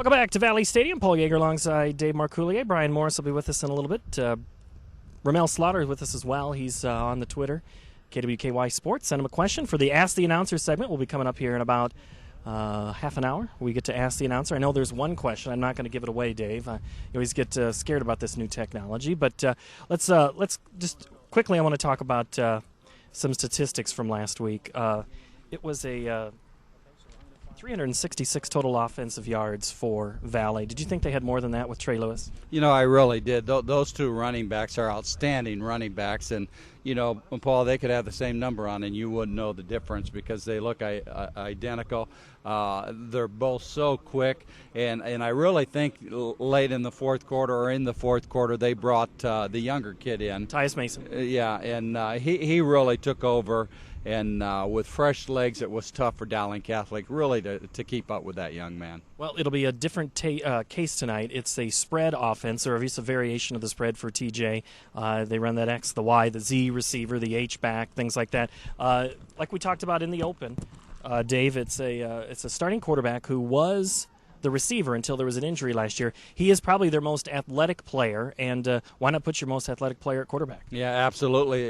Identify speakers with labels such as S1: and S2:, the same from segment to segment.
S1: Welcome back to Valley Stadium. Paul Yeager alongside Dave Marcoulier. Brian Morris will be with us in a little bit. Ramel Slaughter is with us as well. He's on the Twitter, KWKY Sports. Send him a question for the Ask the Announcer segment. We'll be coming up here in about half an hour. We get to ask the announcer. I know there's one question. I'm not going to give it away, Dave. You always get scared about this new technology. But let's just quickly, I want to talk about some statistics from last week. It was a 366 total offensive yards for Valley. Did you think they had more than that with Trey Lewis?
S2: You know, I really did. Those two running backs are outstanding running backs. And, you know, Paul, they could have the same number on and you wouldn't know the difference because they look identical. They're both so quick. And I really think late in the fourth quarter or in the fourth quarter, they brought the younger kid in.
S1: Tyus Mason.
S2: Yeah, and he really took over. And with fresh legs, it was tough for Dowling Catholic really to keep up with that young man.
S1: Well, it'll be a different case tonight. It's a spread offense, or at least a variation of the spread for TJ. They run that X, the Y, the Z receiver, the H back, things like that. Like we talked about in the open, Dave, it's a starting quarterback who was the receiver until there was an injury last year. He is probably their most athletic player, and why not put your most athletic player at quarterback?
S2: Yeah, absolutely.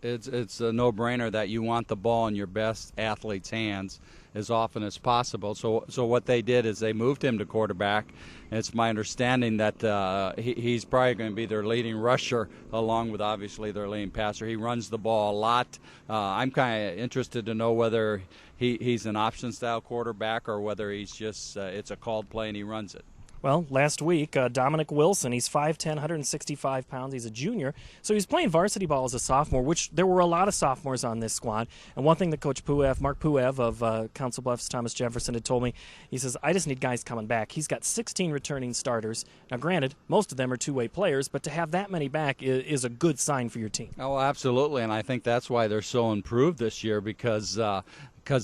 S2: It's a no-brainer that you want the ball in your best athlete's hands as often as possible. So what they did is they moved him to quarterback. And it's my understanding that he's probably going to be their leading rusher along with obviously their leading passer. He runs the ball a lot. I'm kind of interested to know whether he's an option-style quarterback or whether he's just it's a called play and he runs it.
S1: Well, last week, Dominic Wilson, he's 5'10", 165 pounds. He's a junior. So he's playing varsity ball as a sophomore, which there were a lot of sophomores on this squad. And one thing that Coach Mark Puev of Council Bluffs Thomas Jefferson had told me, he says, I just need guys coming back. He's got 16 returning starters. Now, granted, most of them are two-way players, but to have that many back is a good sign for your team.
S2: Oh, absolutely, and I think that's why they're so improved this year because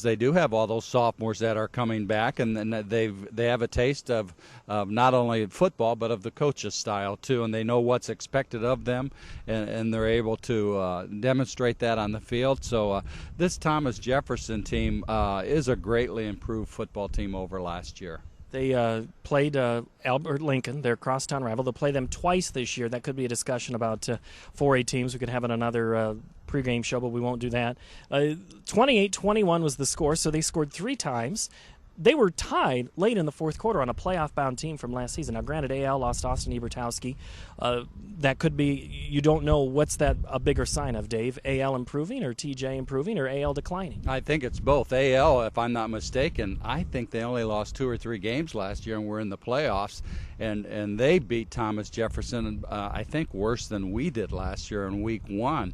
S2: they do have all those sophomores that are coming back, and then they have a taste of not only football but of the coach's style too, and they know what's expected of them, and they're able to demonstrate that on the field. So this Thomas Jefferson team is a greatly improved football team over last year.
S1: They played Albert Lincoln, their crosstown rival. They'll play them twice this year. That could be a discussion about 4A teams. We could have another pregame show, but we won't do that. 28-21 was the score, so they scored 3 times. They were tied late in the fourth quarter on a playoff-bound team from last season. Now, granted, AL lost Austin Ebertowski. That could be, you don't know what's that a bigger sign of, Dave? AL improving or TJ improving or AL declining?
S2: I think it's both. AL, if I'm not mistaken, I think they only lost 2 or 3 games last year and were in the playoffs. And they beat Thomas Jefferson, I think, worse than we did last year in week 1.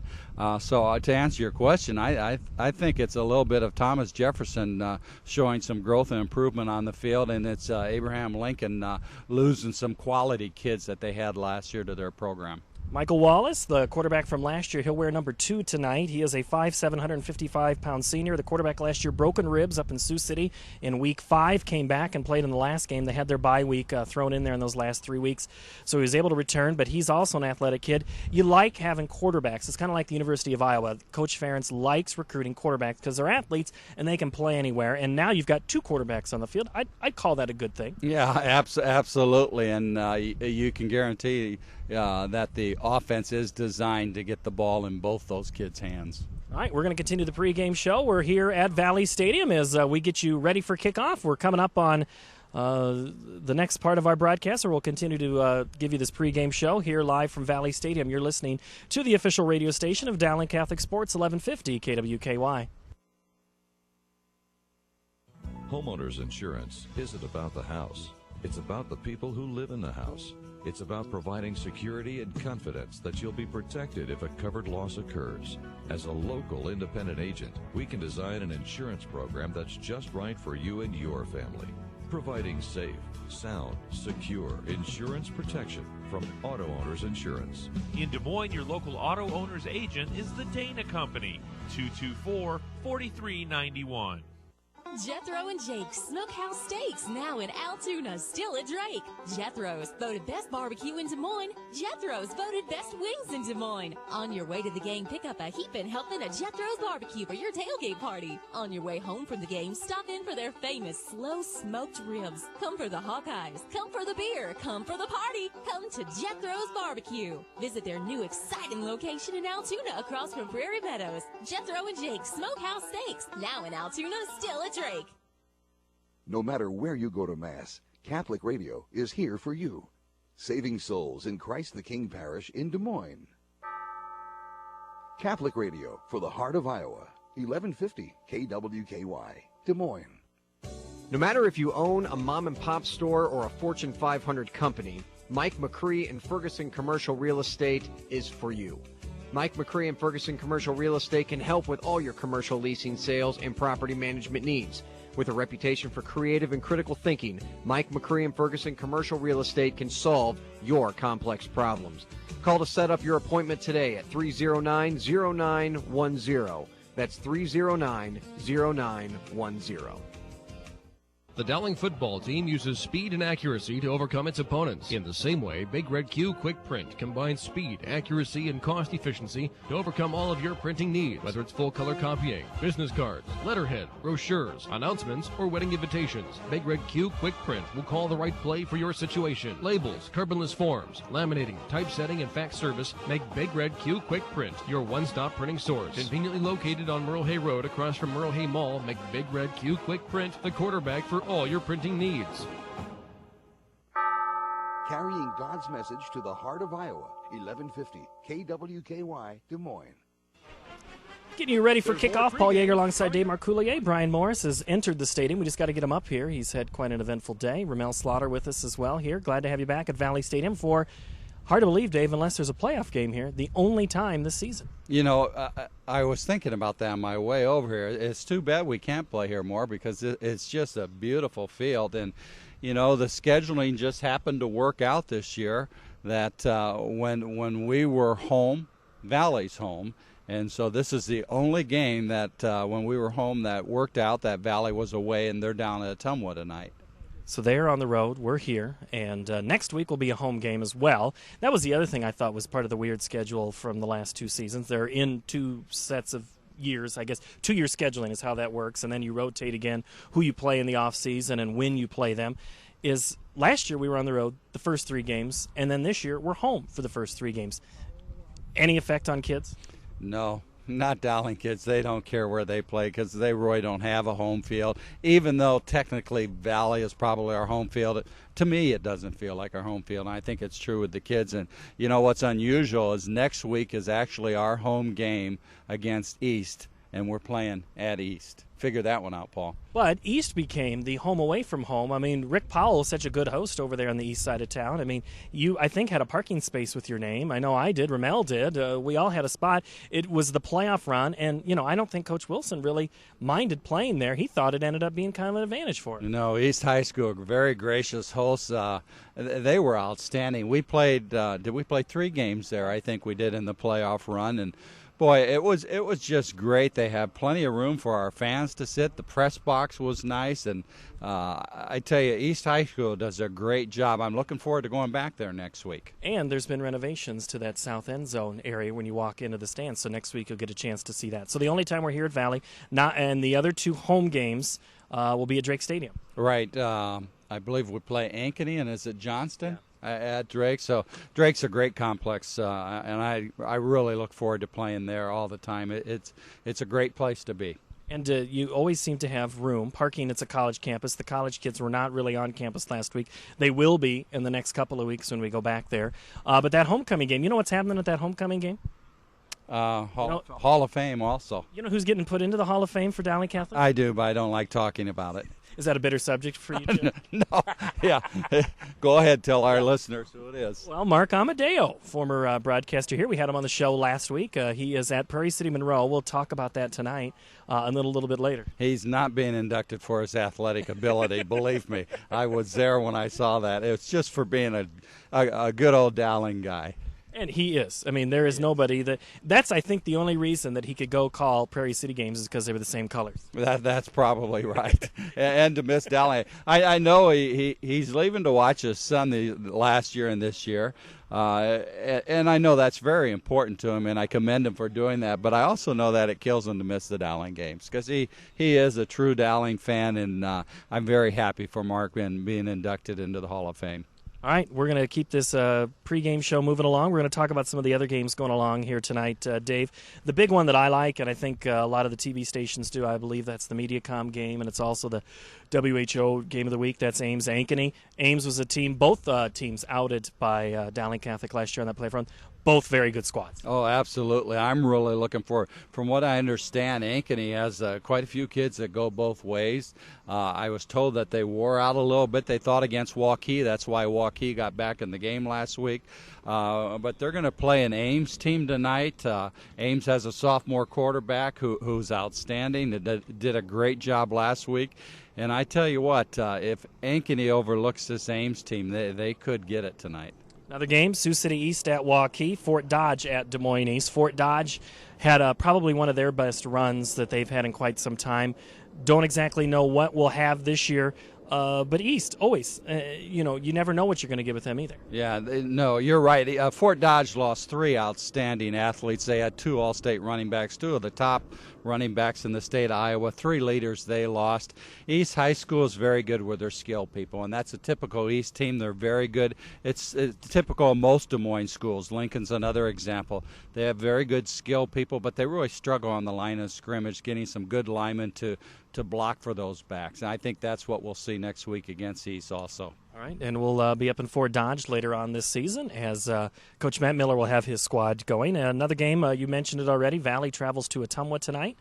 S2: So to answer your question, I think it's a little bit of Thomas Jefferson showing some growth and improvement on the field, and it's Abraham Lincoln losing some quality kids that they had last year to their program.
S1: Michael Wallace, the quarterback from last year, he'll wear number 2 tonight. He is a 5'7", 155-pound senior. The quarterback last year, broken ribs up in Sioux City in week 5, came back and played in the last game. They had their bye week thrown in there in those last 3 weeks, so he was able to return, but he's also an athletic kid. You like having quarterbacks. It's kind of like the University of Iowa. Coach Ferentz likes recruiting quarterbacks because they're athletes and they can play anywhere, and now you've got 2 quarterbacks on the field. I'd call that a good thing.
S2: Yeah, absolutely, and you can guarantee that the offense is designed to get the ball in both those kids' hands.
S1: All right, we're going to continue the pregame show. We're here at Valley Stadium as we get you ready for kickoff. We're coming up on the next part of our broadcast, or we'll continue to give you this pregame show here live from Valley Stadium. You're listening to the official radio station of Dowling Catholic Sports, 1150 KWKY.
S3: Homeowners insurance isn't about the house. It's about the people who live in the house. It's about providing security and confidence that you'll be protected if a covered loss occurs. As a local independent agent, we can design an insurance program that's just right for you and your family, providing safe, sound, secure insurance protection from Auto Owners Insurance.
S4: In Des Moines, your local Auto Owners agent is the Dana Company, 224-4391.
S5: Jethro and Jake's Smokehouse Steaks, now in Altoona, still at Drake. Jethro's, voted best barbecue in Des Moines. Jethro's, voted best wings in Des Moines. On your way to the game, pick up a heapin' helping of Jethro's barbecue for your tailgate party. On your way home from the game, stop in for their famous slow smoked ribs. Come for the Hawkeyes. Come for the beer. Come for the party. Come to Jethro's Barbecue. Visit their new exciting location in Altoona across from Prairie Meadows. Jethro and Jake's Smokehouse Steaks, now in Altoona, still at Drake.
S6: No matter where you go to Mass, Catholic Radio is here for you. Saving souls in Christ the King Parish in Des Moines. Catholic Radio for the heart of Iowa, 1150 KWKY, Des Moines.
S7: No matter if you own a mom-and-pop store or a Fortune 500 company, Mike McCree and Ferguson Commercial Real Estate is for you. Mike McCree and Ferguson Commercial Real Estate can help with all your commercial leasing, sales, and property management needs. With a reputation for creative and critical thinking, Mike McCree and Ferguson Commercial Real Estate can solve your complex problems. Call to set up your appointment today at 309-0910. That's 309-0910.
S8: The Dowling football team uses speed and accuracy to overcome its opponents. In the same way, Big Red Q Quick Print combines speed, accuracy, and cost efficiency to overcome all of your printing needs, whether it's full-color copying, business cards, letterhead, brochures, announcements, or wedding invitations. Big Red Q Quick Print will call the right play for your situation. Labels, carbonless forms, laminating, typesetting, and fax service make Big Red Q Quick Print your one-stop printing source. Conveniently located on Merle Hay Road across from Merle Hay Mall, make Big Red Q Quick Print the quarterback for all your printing needs.
S6: Carrying God's message to the heart of Iowa, 1150 KWKY, Des Moines.
S1: Getting you ready for kickoff. Paul Yeager alongside Dave Marcoulier. Brian Morris has entered the stadium. We just got to get him up here. He's had quite an eventful day. Ramel Slaughter with us as well here. Glad to have you back at Valley Stadium for, hard to believe, Dave, unless there's a playoff game here, the only time this season.
S2: You know, I was thinking about that on my way over here. It's too bad we can't play here more because it's just a beautiful field. And, you know, the scheduling just happened to work out this year that when we were home, Valley's home. And so this is the only game that when we were home that worked out, that Valley was away, and they're down at Ottumwa tonight.
S1: So they're on the road, we're here, and next week will be a home game as well. That was the other thing I thought was part of the weird schedule from the last two seasons. They're in two sets of years, I guess. 2-year scheduling is how that works, and then you rotate again who you play in the offseason and when you play them. Is last year we were on the road the first 3 games, and then this year we're home for the first 3 games. Any effect on kids?
S2: No. Not Dowling kids. They don't care where they play because they really don't have a home field. Even though technically Valley is probably our home field, to me it doesn't feel like our home field. And I think it's true with the kids. And you know what's unusual is next week is actually our home game against East, and we're playing at East. Figure that one out, Paul.
S1: But East became the home away from home. I mean, Rick Powell is such a good host over there on the east side of town. I mean, you, I think, had a parking space with your name. I know I did. Ramel did. We all had a spot. It was the playoff run, and, you know, I don't think Coach Wilson really minded playing there. He thought it ended up being kind of an advantage for him.
S2: No, East High School, very gracious hosts. They were outstanding. We played, did we play 3 games there? I think we did in the playoff run, and boy, it was just great. They have plenty of room for our fans to sit. The press box was nice, and I tell you, East High School does a great job. I'm looking forward to going back there next week.
S1: And there's been renovations to that south end zone area when you walk into the stands, so next week you'll get a chance to see that. So the only time we're here at Valley, and the other 2 home games will be at Drake Stadium.
S2: Right. I believe we play Ankeny, and is it Johnston? Yeah. At Drake. So Drake's a great complex, and I really look forward to playing there all the time. It's a great place to be.
S1: And you always seem to have room. Parking, it's a college campus. The college kids were not really on campus last week. They will be in the next couple of weeks when we go back there. But that homecoming game, you know what's happening at that homecoming game?
S2: Hall of Fame also.
S1: You know who's getting put into the Hall of Fame for Dowling Catholic?
S2: I do, but I don't like talking about it.
S1: Is that a bitter subject for you, Jim?
S2: No. Yeah. Go ahead, tell our listeners who it is.
S1: Well, Mark Amadeo, former broadcaster here. We had him on the show last week. He is at Prairie City Monroe. We'll talk about that tonight and then a little bit later.
S2: He's not being inducted for his athletic ability, believe me. I was there when I saw that. It's just for being a good old Dowling guy.
S1: And he is. I mean, there is nobody that's I think the only reason that he could go call Prairie City games is because they were the same colors.
S2: That's probably right. And to miss Dowling, I know he's leaving to watch his son the last year and this year, and I know that's very important to him, and I commend him for doing that. But I also know that it kills him to miss the Dowling games because he is a true Dowling fan, and I'm very happy for Mark being inducted into the Hall of Fame.
S1: All right, we're going to keep this pregame show moving along. We're going to talk about some of the other games going along here tonight, Dave. The big one that I like, and I think a lot of the TV stations do, I believe that's the Mediacom game, and it's also the WHO Game of the Week. That's Ames-Ankeny. Ames was a team, both teams outed by Dowling Catholic last year on that play front. Both very good squads.
S2: Oh, absolutely. I'm really looking for, from what I understand, Ankeny has quite a few kids that go both ways. I was told that they wore out a little bit. They thought against Waukee. That's why Waukee got back in the game last week. But they're going to play an Ames team tonight. Ames has a sophomore quarterback who's outstanding. Did a great job last week. And I tell you what, if Ankeny overlooks this Ames team, they could get it tonight.
S1: Another game, Sioux City East at Waukee, Fort Dodge at Des Moines East. Fort Dodge had probably one of their best runs that they've had in quite some time. Don't exactly know what we'll have this year, but East, always, you never know what you're going to get with them either.
S2: Yeah, no, you're right. Fort Dodge lost 3 outstanding athletes. They had 2 All-State running backs, 2 of the top running backs in the state of Iowa, 3 leaders they lost. East High School is very good with their skill people, and that's a typical East team. They're very good. It's typical of most Des Moines schools. Lincoln's another example. They have very good skill people, but they really struggle on the line of scrimmage, getting some good linemen to block for those backs. And I think that's what we'll see next week against East also.
S1: All right, and we'll be up in Fort Dodge later on this season as Coach Matt Miller will have his squad going. And another game, you mentioned it already, Valley travels to Ottumwa tonight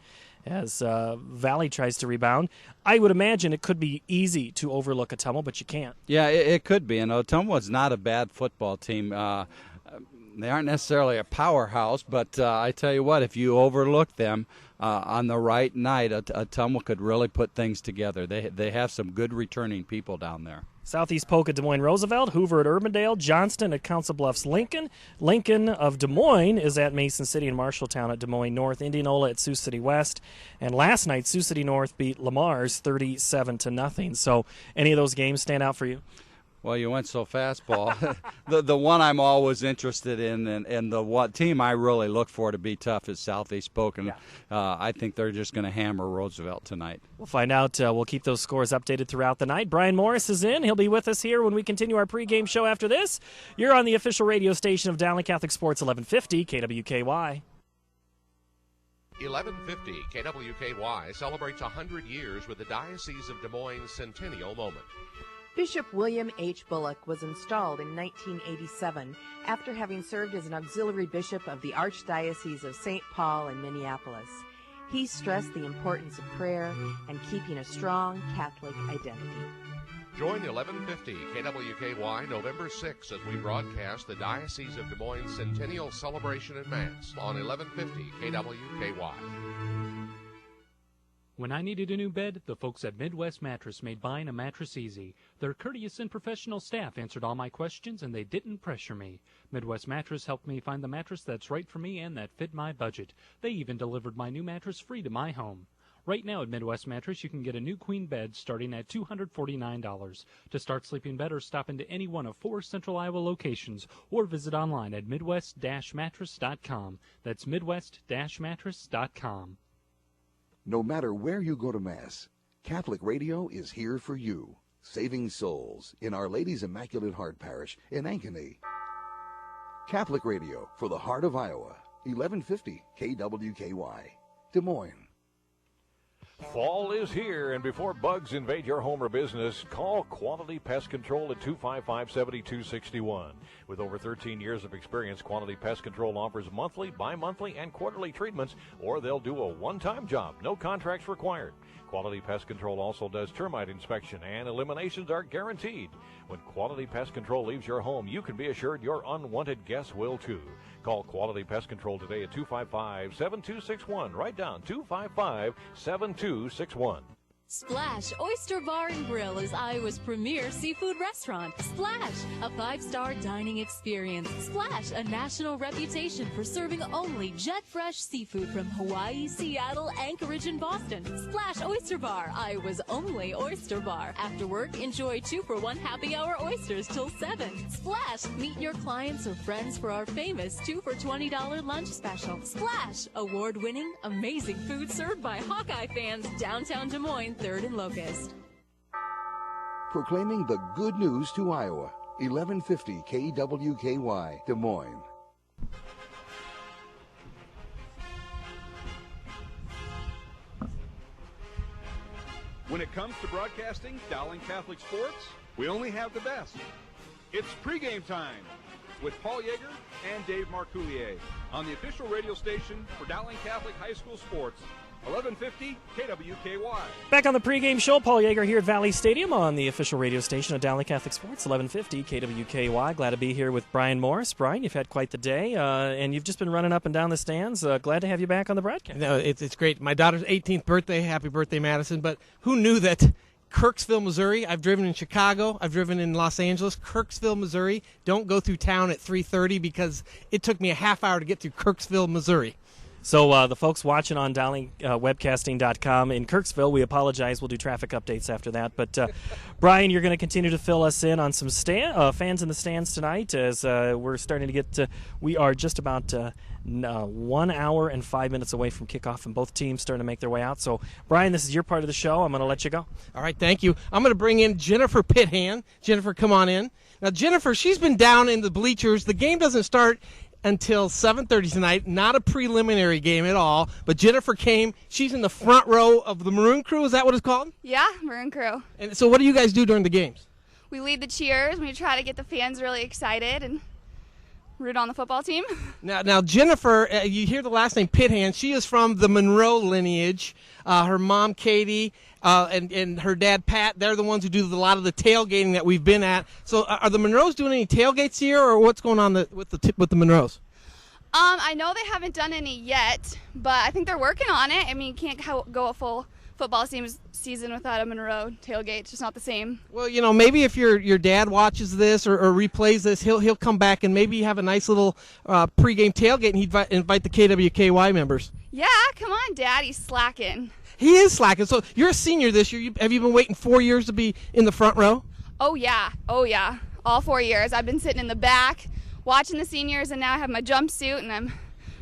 S1: as Valley tries to rebound. I would imagine it could be easy to overlook Ottumwa, but you can't.
S2: Yeah, it could be. And Ottumwa's not a bad football team. They aren't necessarily a powerhouse, but I tell you what, if you overlook them on the right night, Ottumwa could really put things together. They have some good returning people down there.
S1: Southeast Polk at Des Moines Roosevelt, Hoover at Urbandale, Johnston at Council Bluffs Lincoln, Lincoln of Des Moines is at Mason City, and Marshalltown at Des Moines North, Indianola at Sioux City West, and last night Sioux City North beat Lamar's 37-0. So any of those games stand out for you?
S2: Well, you went so fast, Paul. the one I'm always interested in and the what team I really look for to be tough is Southeast Polk, and I think they're just going to hammer Roosevelt tonight. We'll
S1: find out. We'll keep those scores updated throughout the night. Brian Morris is in. He'll be with us here when we continue our pregame show after this. You're on the official radio station of Dowling Catholic Sports, 1150 KWKY.
S9: 1150 KWKY celebrates 100 years with the Diocese of Des Moines Centennial Moment.
S10: Bishop William H. Bullock was installed in 1987 after having served as an auxiliary bishop of the Archdiocese of St. Paul in Minneapolis. He stressed the importance of prayer and keeping a strong Catholic identity.
S9: Join the 1150 KWKY November 6 as we broadcast the Diocese of Des Moines Centennial Celebration and Mass on 1150 KWKY.
S11: When I needed a new bed, the folks at Midwest Mattress made buying a mattress easy. Their courteous and professional staff answered all my questions, and they didn't pressure me. Midwest Mattress helped me find the mattress that's right for me and that fit my budget. They even delivered my new mattress free to my home. Right now at Midwest Mattress, you can get a new queen bed starting at $249. To start sleeping better, stop into any one of 4 Central Iowa locations or visit online at midwest-mattress.com. That's midwest-mattress.com.
S6: No matter where you go to Mass, Catholic Radio is here for you, saving souls in Our Lady's Immaculate Heart Parish in Ankeny. Catholic Radio for the heart of Iowa, 1150 KWKY, Des Moines.
S12: Fall is here, and before bugs invade your home or business, call Quality Pest Control at 255-7261. With over 13 years of experience, Quality Pest Control offers monthly, bi-monthly, and quarterly treatments, or they'll do a one-time job. No contracts required. Quality Pest Control also does termite inspection, and eliminations are guaranteed. When Quality Pest Control leaves your home, you can be assured your unwanted guests will too. Call Quality Pest Control today at 255-7261. Write down 255-7261.
S5: Splash Oyster Bar and Grill is Iowa's premier seafood restaurant. Splash, a 5-star dining experience. Splash, a national reputation for serving only jet-fresh seafood from Hawaii, Seattle, Anchorage, and Boston. Splash Oyster Bar, Iowa's only oyster bar. After work, enjoy 2-for-1 happy hour oysters till 7. Splash, meet your clients or friends for our famous 2-for-$20 lunch special. Splash, award-winning, amazing food served by Hawkeye fans, downtown Des Moines, 3rd and Locust.
S6: Proclaiming the good news to Iowa. 1150 KWKY, Des Moines.
S13: When it comes to broadcasting Dowling Catholic sports, we only have the best. It's pregame time with Paul Yeager and Dave Marcoulier on the official radio station for Dowling Catholic High School sports. 1150 KWKY.
S1: Back on the pregame show, Paul Yeager here at Valley Stadium on the official radio station of Dowling Catholic Sports, 1150 KWKY. Glad to be here with Brian Morris. Brian, you've had quite the day, and you've just been running up and down the stands. Glad to have you back on the broadcast.
S14: No, it's great. My daughter's 18th birthday. Happy birthday, Madison. But who knew that Kirksville, Missouri, I've driven in Chicago, I've driven in Los Angeles, Kirksville, Missouri, don't go through town at 3:30 because it took me a half hour to get through Kirksville, Missouri.
S1: So the folks watching on DowlingWebcasting.com in Kirksville, we apologize. We'll do traffic updates after that. But, Brian, you're going to continue to fill us in on some fans in the stands tonight as we're starting to get we are just about 1 hour and 5 minutes away from kickoff, and both teams starting to make their way out. So, Brian, this is your part of the show. I'm going to let you go.
S14: All right, thank you. I'm going to bring in Jennifer Pithan. Jennifer, come on in. Now, Jennifer, she's been down in the bleachers. The game doesn't start until 7:30 tonight. Not a preliminary game at all, but Jennifer came. She's in the front row of the Maroon Crew. Is that what it's called?
S15: Yeah, Maroon Crew.
S14: And so what do you guys do during the games?
S15: We lead the cheers. We try to get the fans really excited and root on the football team.
S14: Now Jennifer, you hear the last name Pithan. She is from the Monroe lineage. Her mom, Katie, and her dad, Pat, they're the ones who do a lot of the tailgating that we've been at. So are the Monroes doing any tailgates here, or what's going on with the Monroes?
S15: I know they haven't done any yet, but I think they're working on it. I mean, you can't go a full football season without a Monroe tailgate. It's just not the same.
S14: Well, you know, maybe if your dad watches this or replays this, he'll come back and maybe have a nice little pregame tailgate and he'd invite the KWKY members.
S15: Yeah, come on, Dad. He's slacking.
S14: He is slacking. So you're a senior this year. Have you been waiting 4 years to be in the front row?
S15: Oh, yeah. All 4 years. I've been sitting in the back watching the seniors, and now I have my jumpsuit, and I'm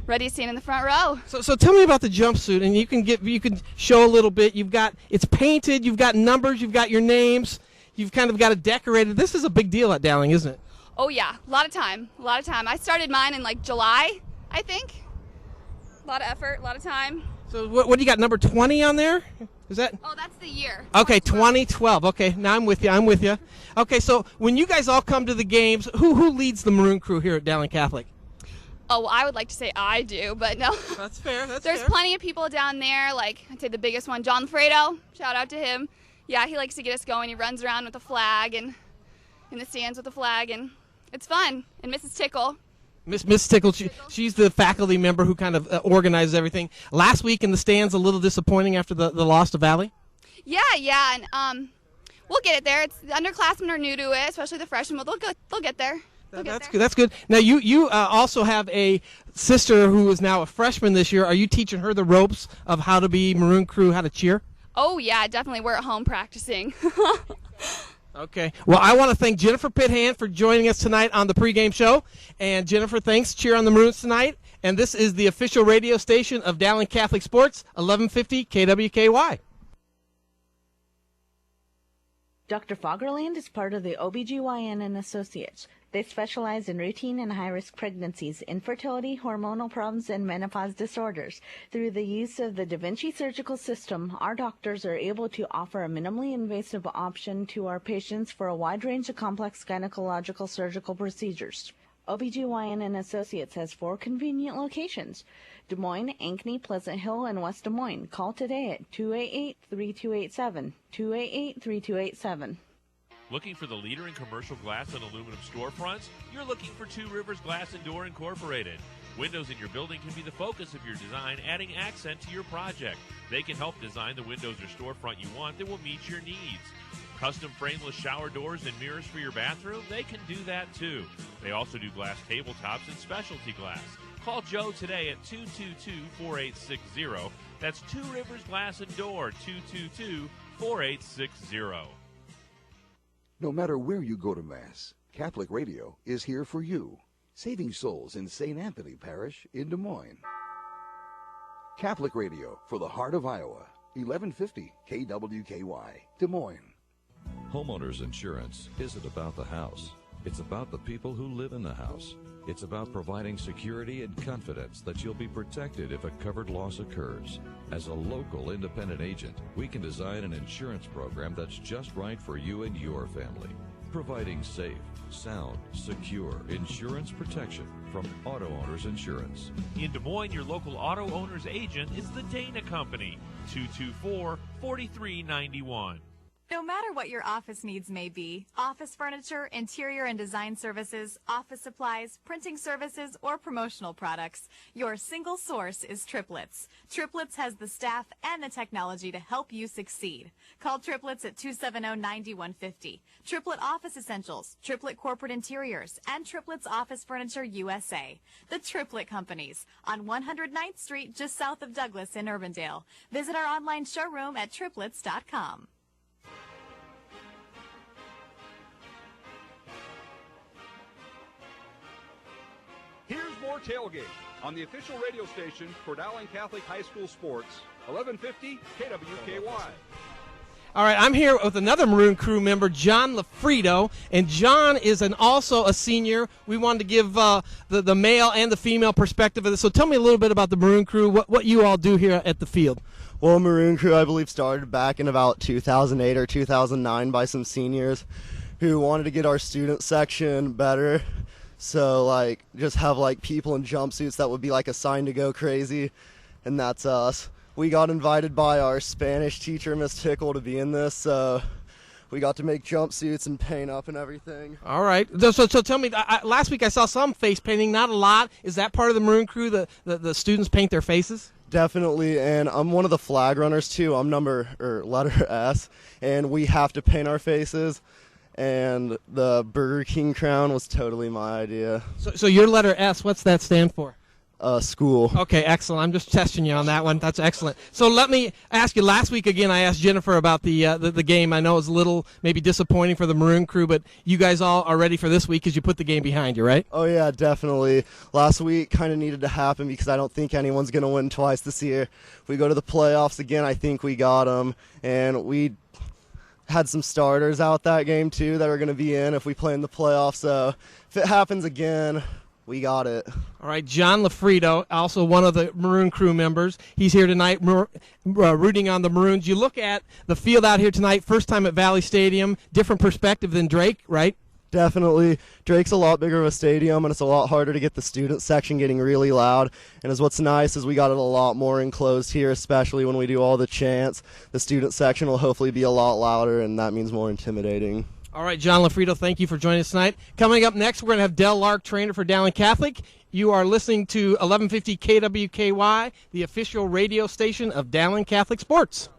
S15: ready to stand in the front row.
S14: So tell me about the jumpsuit, and you can show a little bit. It's painted, you've got numbers, you've got your names, you've kind of got it decorated. This is a big deal at Dowling, isn't it?
S15: Oh yeah, a lot of time. I started mine in like July, I think. A lot of effort, a lot of time.
S14: So what do you got, number 20 on there? Is that?
S15: Oh, that's the year.
S14: Okay, 2012. Okay, now I'm with you. Okay, so when you guys all come to the games, who leads the Maroon Crew here at Dowling Catholic?
S15: Oh, well, I would like to say I do, but no.
S14: That's fair.
S15: There's plenty of people down there, like I'd say the biggest one, John Fredo. Shout out to him. Yeah, he likes to get us going. He runs around with a flag and in the stands with a flag, and it's fun. And Mrs. Tickle.
S14: Miss Tickle, she's the faculty member who kind of organizes everything. Last week in the stands, a little disappointing after the loss to Valley.
S15: Yeah, and we'll get it there. It's the underclassmen are new to it, especially the freshmen, but they'll get there.
S14: That's good. Now you also have a sister who is now a freshman this year. Are you teaching her the ropes of how to be Maroon Crew, how to cheer?
S15: Oh yeah, definitely. We're at home practicing.
S14: Okay. Well, I want to thank Jennifer Pithan for joining us tonight on the pregame show. And Jennifer, thanks. Cheer on the Maroons tonight. And this is the official radio station of Dowling Catholic Sports, 1150 KWKY.
S16: Dr. Fagerland is part of the OBGYN and Associates. They specialize in routine and high-risk pregnancies, infertility, hormonal problems, and menopause disorders. Through the use of the Da Vinci surgical system, our doctors are able to offer a minimally invasive option to our patients for a wide range of complex gynecological surgical procedures. OBGYN and Associates has 4 convenient locations: Des Moines, Ankeny, Pleasant Hill, and West Des Moines. Call today at 288-3287, 288-3287.
S4: Looking for the leader in commercial glass and aluminum storefronts? You're looking for Two Rivers Glass and Door Incorporated. Windows in your building can be the focus of your design, adding accent to your project. They can help design the windows or storefront you want that will meet your needs. Custom frameless shower doors and mirrors for your bathroom? They can do that too. They also do glass tabletops and specialty glass. Call Joe today at 222-4860. That's Two Rivers Glass and Door, 222-4860.
S6: No matter where you go to Mass, Catholic Radio is here for you, saving souls in St. Anthony Parish in Des Moines. Catholic Radio for the heart of Iowa, 1150 KWKY, Des Moines.
S3: Homeowners insurance isn't about the house. It's about the people who live in the house. It's about providing security and confidence that you'll be protected if a covered loss occurs. As a local independent agent, we can design an insurance program that's just right for you and your family. Providing safe, sound, secure insurance protection from Auto Owners Insurance.
S4: In Des Moines, your local auto owner's agent is the Dana Company, 224-4391.
S17: No matter what your office needs may be, office furniture, interior and design services, office supplies, printing services, or promotional products, your single source is Triplets. Triplets has the staff and the technology to help you succeed. Call Triplets at 270-9150. Triplet Office Essentials, Triplet Corporate Interiors, and Triplets Office Furniture USA. The Triplet Companies on 109th Street, just south of Douglas in Urbandale. Visit our online showroom at triplets.com.
S13: Here's more tailgate on the official radio station for Dowling Catholic High School Sports, 1150 KWKY.
S14: All right, I'm here with another Maroon Crew member, John Lafredo, and John is also a senior. We wanted to give the male and the female perspective of this. So tell me a little bit about the Maroon Crew, what you all do here at the field.
S18: Well, Maroon Crew, I believe, started back in about 2008 or 2009 by some seniors who wanted to get our student section better. So, like, just have, like, people in jumpsuits that would be, like, a sign to go crazy, and that's us. We got invited by our Spanish teacher, Miss Tickle, to be in this, so we got to make jumpsuits and paint up and everything.
S14: All right. So tell me, last week I saw some face painting, not a lot. Is that part of the Maroon Crew, the students paint their faces?
S18: Definitely, and I'm one of the flag runners, too. I'm letter S, and we have to paint our faces. And the Burger King crown was totally my idea.
S14: So your letter S, what's that stand for?
S18: School.
S14: Okay, excellent. I'm just testing you on that one. That's excellent. So let me ask you, last week again I asked Jennifer about the game. I know it was a little maybe disappointing for the Maroon Crew, but you guys all are ready for this week because you put the game behind you, right?
S18: Oh, yeah, definitely. Last week kind of needed to happen because I don't think anyone's going to win twice this year. If we go to the playoffs again, I think we got them. And we had some starters out that game, too, that are going to be in if we play in the playoffs. So if it happens again, we got it.
S14: All right, John Lafredo, also one of the Maroon Crew members. He's here tonight rooting on the Maroons. You look at the field out here tonight, first time at Valley Stadium, different perspective than Drake, right?
S18: Definitely. Drake's a lot bigger of a stadium, and it's a lot harder to get the student section getting really loud. And what's nice is we got it a lot more enclosed here, especially when we do all the chants. The student section will hopefully be a lot louder, and that means more intimidating.
S14: All right, John Lafredo, thank you for joining us tonight. Coming up next, we're going to have Del Lark, trainer for Dowling Catholic. You are listening to 1150 KWKY, the official radio station of Dowling Catholic Sports.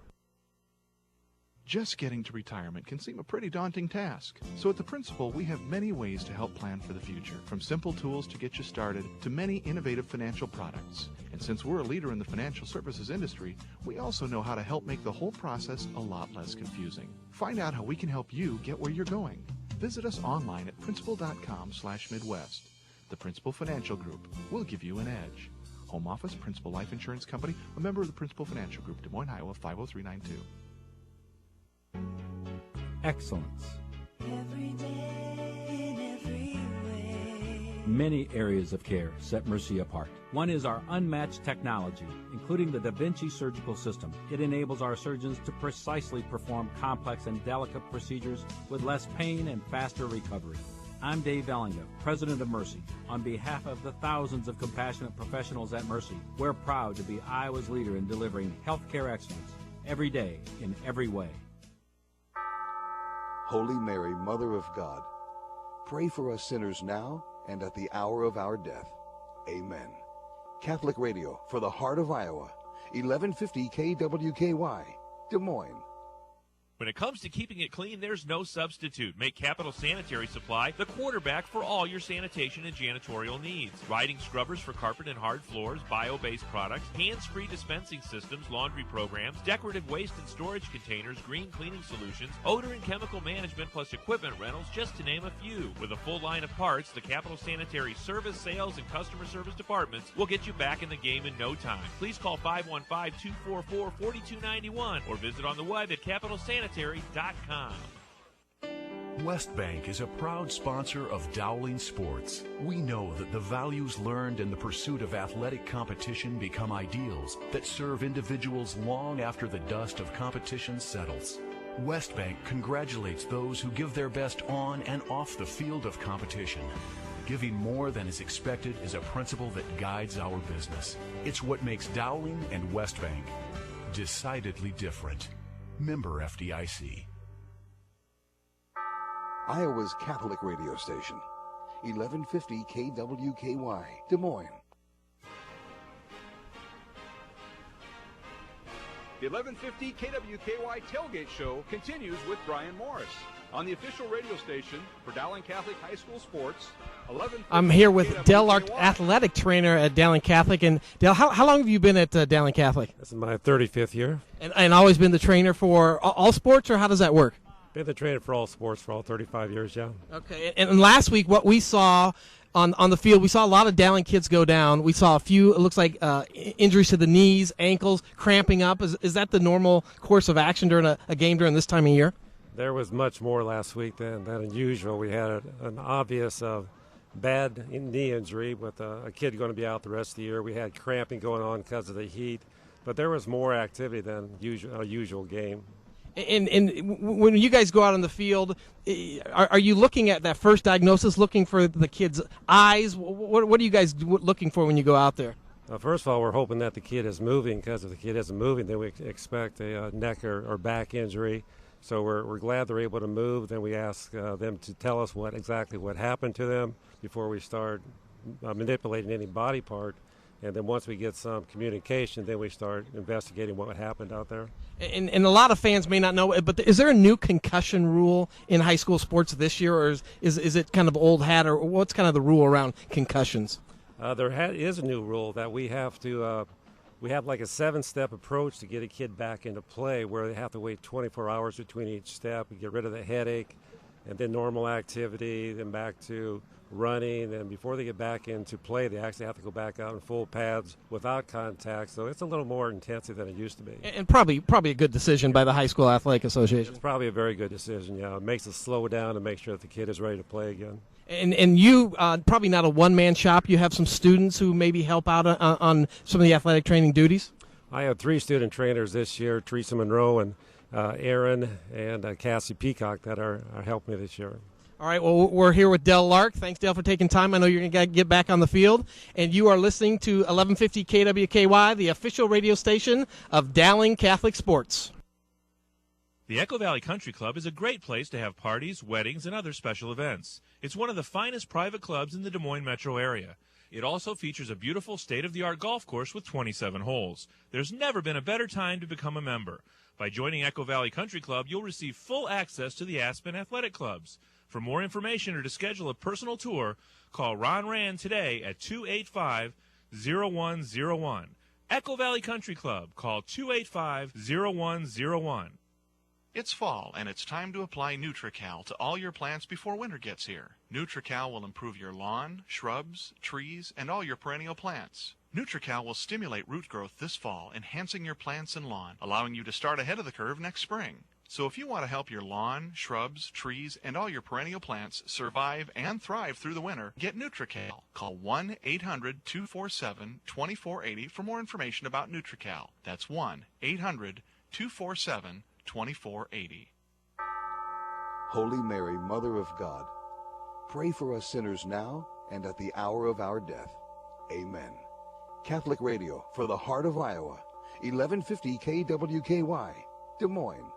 S19: Just getting to retirement can seem a pretty daunting task. So at The Principal, we have many ways to help plan for the future, from simple tools to get you started to many innovative financial products. And since we're a leader in the financial services industry, we also know how to help make the whole process a lot less confusing. Find out how we can help you get where you're going. Visit us online at principal.com/Midwest. The Principal Financial Group will give you an edge. Home Office, Principal Life Insurance Company, a member of the Principal Financial Group, Des Moines, Iowa, 50392.
S20: Excellence. Every day, in every way. Many areas of care set Mercy apart. One is our unmatched technology, including the Da Vinci surgical system. It enables our surgeons to precisely perform complex and delicate procedures with less pain and faster recovery. I'm Dave Ellingham, president of Mercy. On behalf of the thousands of compassionate professionals at Mercy, we're proud to be Iowa's leader in delivering healthcare excellence every day in every way.
S6: Holy Mary, Mother of God, pray for us sinners now and at the hour of our death. Amen. Catholic Radio for the heart of Iowa, 1150 KWKY, Des Moines.
S4: When it comes to keeping it clean, there's no substitute. Make Capital Sanitary Supply the quarterback for all your sanitation and janitorial needs. Riding scrubbers for carpet and hard floors, bio-based products, hands-free dispensing systems, laundry programs, decorative waste and storage containers, green cleaning solutions, odor and chemical management, plus equipment rentals, just to name a few. With a full line of parts, the Capital Sanitary Service, Sales, and Customer Service departments will get you back in the game in no time. Please call 515-244-4291 or visit on the web at capitalsanitary.com.
S21: West Bank is a proud sponsor of Dowling Sports. We know that the values learned in the pursuit of athletic competition become ideals that serve individuals long after the dust of competition settles. West Bank congratulates those who give their best on and off the field of competition. Giving more than is expected is a principle that guides our business. It's what makes Dowling and West Bank decidedly different. Member FDIC.
S6: Iowa's Catholic radio station, 1150 KWKY, Des Moines.
S13: The 1150 KWKY Tailgate Show continues with Brian Morris on the official radio station for Dowling Catholic High School Sports.
S14: I'm here with Dale Lark, athletic trainer at Dowling Catholic. And Dale, how long have you been at Dowling Catholic?
S22: This is my 35th year.
S14: And always been the trainer for all sports, or how does that work?
S22: Been the trainer for all sports for all 35 years, yeah.
S14: Okay. And last week, what we saw on the field, we saw a lot of Dowling kids go down. We saw a few, it looks like, injuries to the knees, ankles, cramping up. Is that the normal course of action during a game during this time of year?
S22: There was much more last week than usual. We had an obvious bad knee injury with a kid going to be out the rest of the year. We had cramping going on because of the heat, but there was more activity than a usual game.
S14: And when you guys go out on the field, are you looking at that first diagnosis, looking for the kid's eyes? What are you guys looking for when you go out there?
S22: First of all, we're hoping that the kid is moving, because if the kid isn't moving, then we expect a neck or back injury. So we're glad they're able to move. Then we ask them to tell us exactly what happened to them before we start manipulating any body part. And then once we get some communication, then we start investigating what happened out there.
S14: And a lot of fans may not know, but is there a new concussion rule in high school sports this year, or is it kind of old hat, or what's kind of the rule around concussions?
S22: There is a new rule that we have to we have like a 7-step approach to get a kid back into play, where they have to wait 24 hours between each step and get rid of the headache, and then normal activity, then back to running, and before they get back into play, they actually have to go back out in full pads without contact. So it's a little more intensive than it used to be.
S14: And probably a good decision by the High School Athletic Association.
S22: It's probably a very good decision, yeah. It makes us slow down and make sure that the kid is ready to play again.
S14: And you, probably not a one-man shop. You have some students who maybe help out on some of the athletic training duties?
S22: I have 3 student trainers this year, Teresa Monroe and Aaron and Cassie Peacock, that are helping me this year.
S14: All right, well, we're here with Dale Lark. Thanks, Dale, for taking time. I know you're going to get back on the field. And you are listening to 1150 KWKY, the official radio station of Dowling Catholic Sports.
S4: The Echo Valley Country Club is a great place to have parties, weddings, and other special events. It's one of the finest private clubs in the Des Moines metro area. It also features a beautiful state-of-the-art golf course with 27 holes. There's never been a better time to become a member. By joining Echo Valley Country Club, you'll receive full access to the Aspen Athletic Clubs. For more information or to schedule a personal tour, call Ron Rand today at 285-0101. Echo Valley Country Club. Call 285-0101.
S19: It's fall, and it's time to apply NutriCal to all your plants before winter gets here. NutriCal will improve your lawn, shrubs, trees, and all your perennial plants. NutriCal will stimulate root growth this fall, enhancing your plants and lawn, allowing you to start ahead of the curve next spring. So if you want to help your lawn, shrubs, trees, and all your perennial plants survive and thrive through the winter, get NutriCal. Call 1-800-247-2480 for more information about NutriCal. That's 1-800-247-2480.
S6: Holy Mary, Mother of God, pray for us sinners now and at the hour of our death. Amen. Catholic Radio for the heart of Iowa, 1150 KWKY, Des Moines.